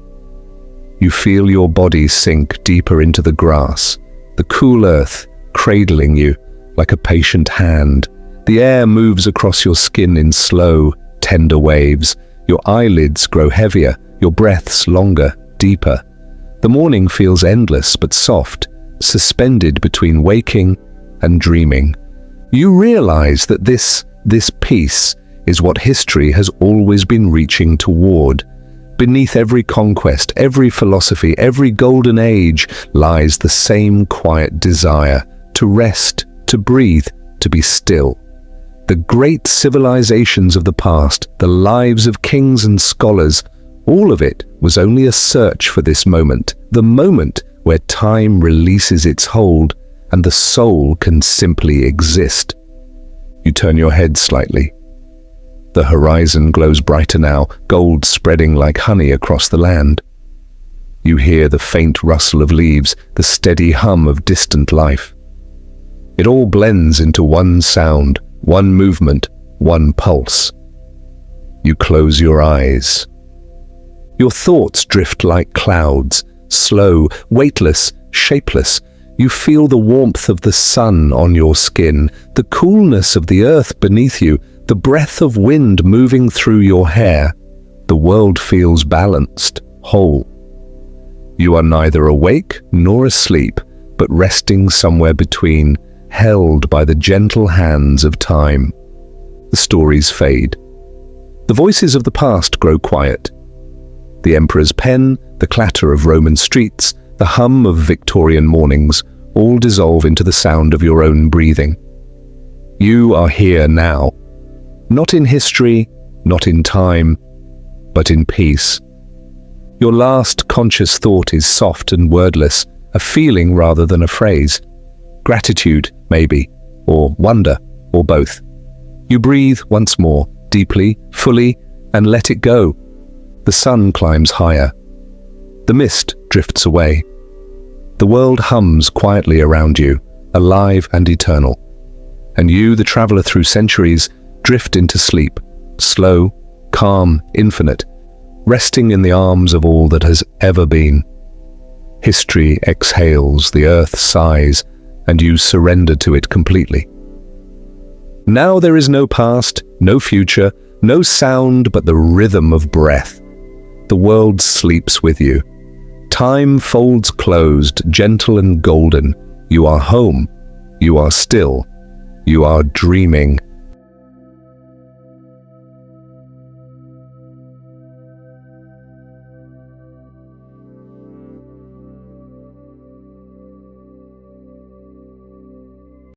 You feel your body sink deeper into the grass, the cool earth cradling you like a patient hand. The air moves across your skin in slow, tender waves. Your eyelids grow heavier, your breaths longer, deeper. The morning feels endless but soft, suspended between waking and dreaming. You realize that this peace is what history has always been reaching toward. Beneath every conquest, every philosophy, every golden age lies the same quiet desire to rest, to breathe, to be still. The great civilizations of the past, the lives of kings and scholars, all of it was only a search for this moment, the moment where time releases its hold and the soul can simply exist. You turn your head slightly. The horizon glows brighter now, gold spreading like honey across the land. You hear the faint rustle of leaves, the steady hum of distant life. It all blends into one sound, one movement, one pulse. You close your eyes. Your thoughts drift like clouds, slow, weightless, shapeless. You feel the warmth of the sun on your skin, the coolness of the earth beneath you, the breath of wind moving through your hair. The world feels balanced, whole. You are neither awake nor asleep, but resting somewhere between, held by the gentle hands of time. The stories fade. The voices of the past grow quiet. The emperor's pen, the clatter of Roman streets, the hum of Victorian mornings, all dissolve into the sound of your own breathing. You are here now. Not in history, not in time, but in peace. Your last conscious thought is soft and wordless, a feeling rather than a phrase. Gratitude, maybe, or wonder, or both. You breathe once more, deeply, fully, and let it go. The sun climbs higher. The mist drifts away. The world hums quietly around you, alive and eternal. And you, the traveler through centuries, drift into sleep, slow, calm, infinite, resting in the arms of all that has ever been. History exhales, the earth sighs, and you surrender to it completely. Now there is no past, no future, no sound but the rhythm of breath. The world sleeps with you. Time folds closed, gentle and golden. You are home. You are still. You are dreaming.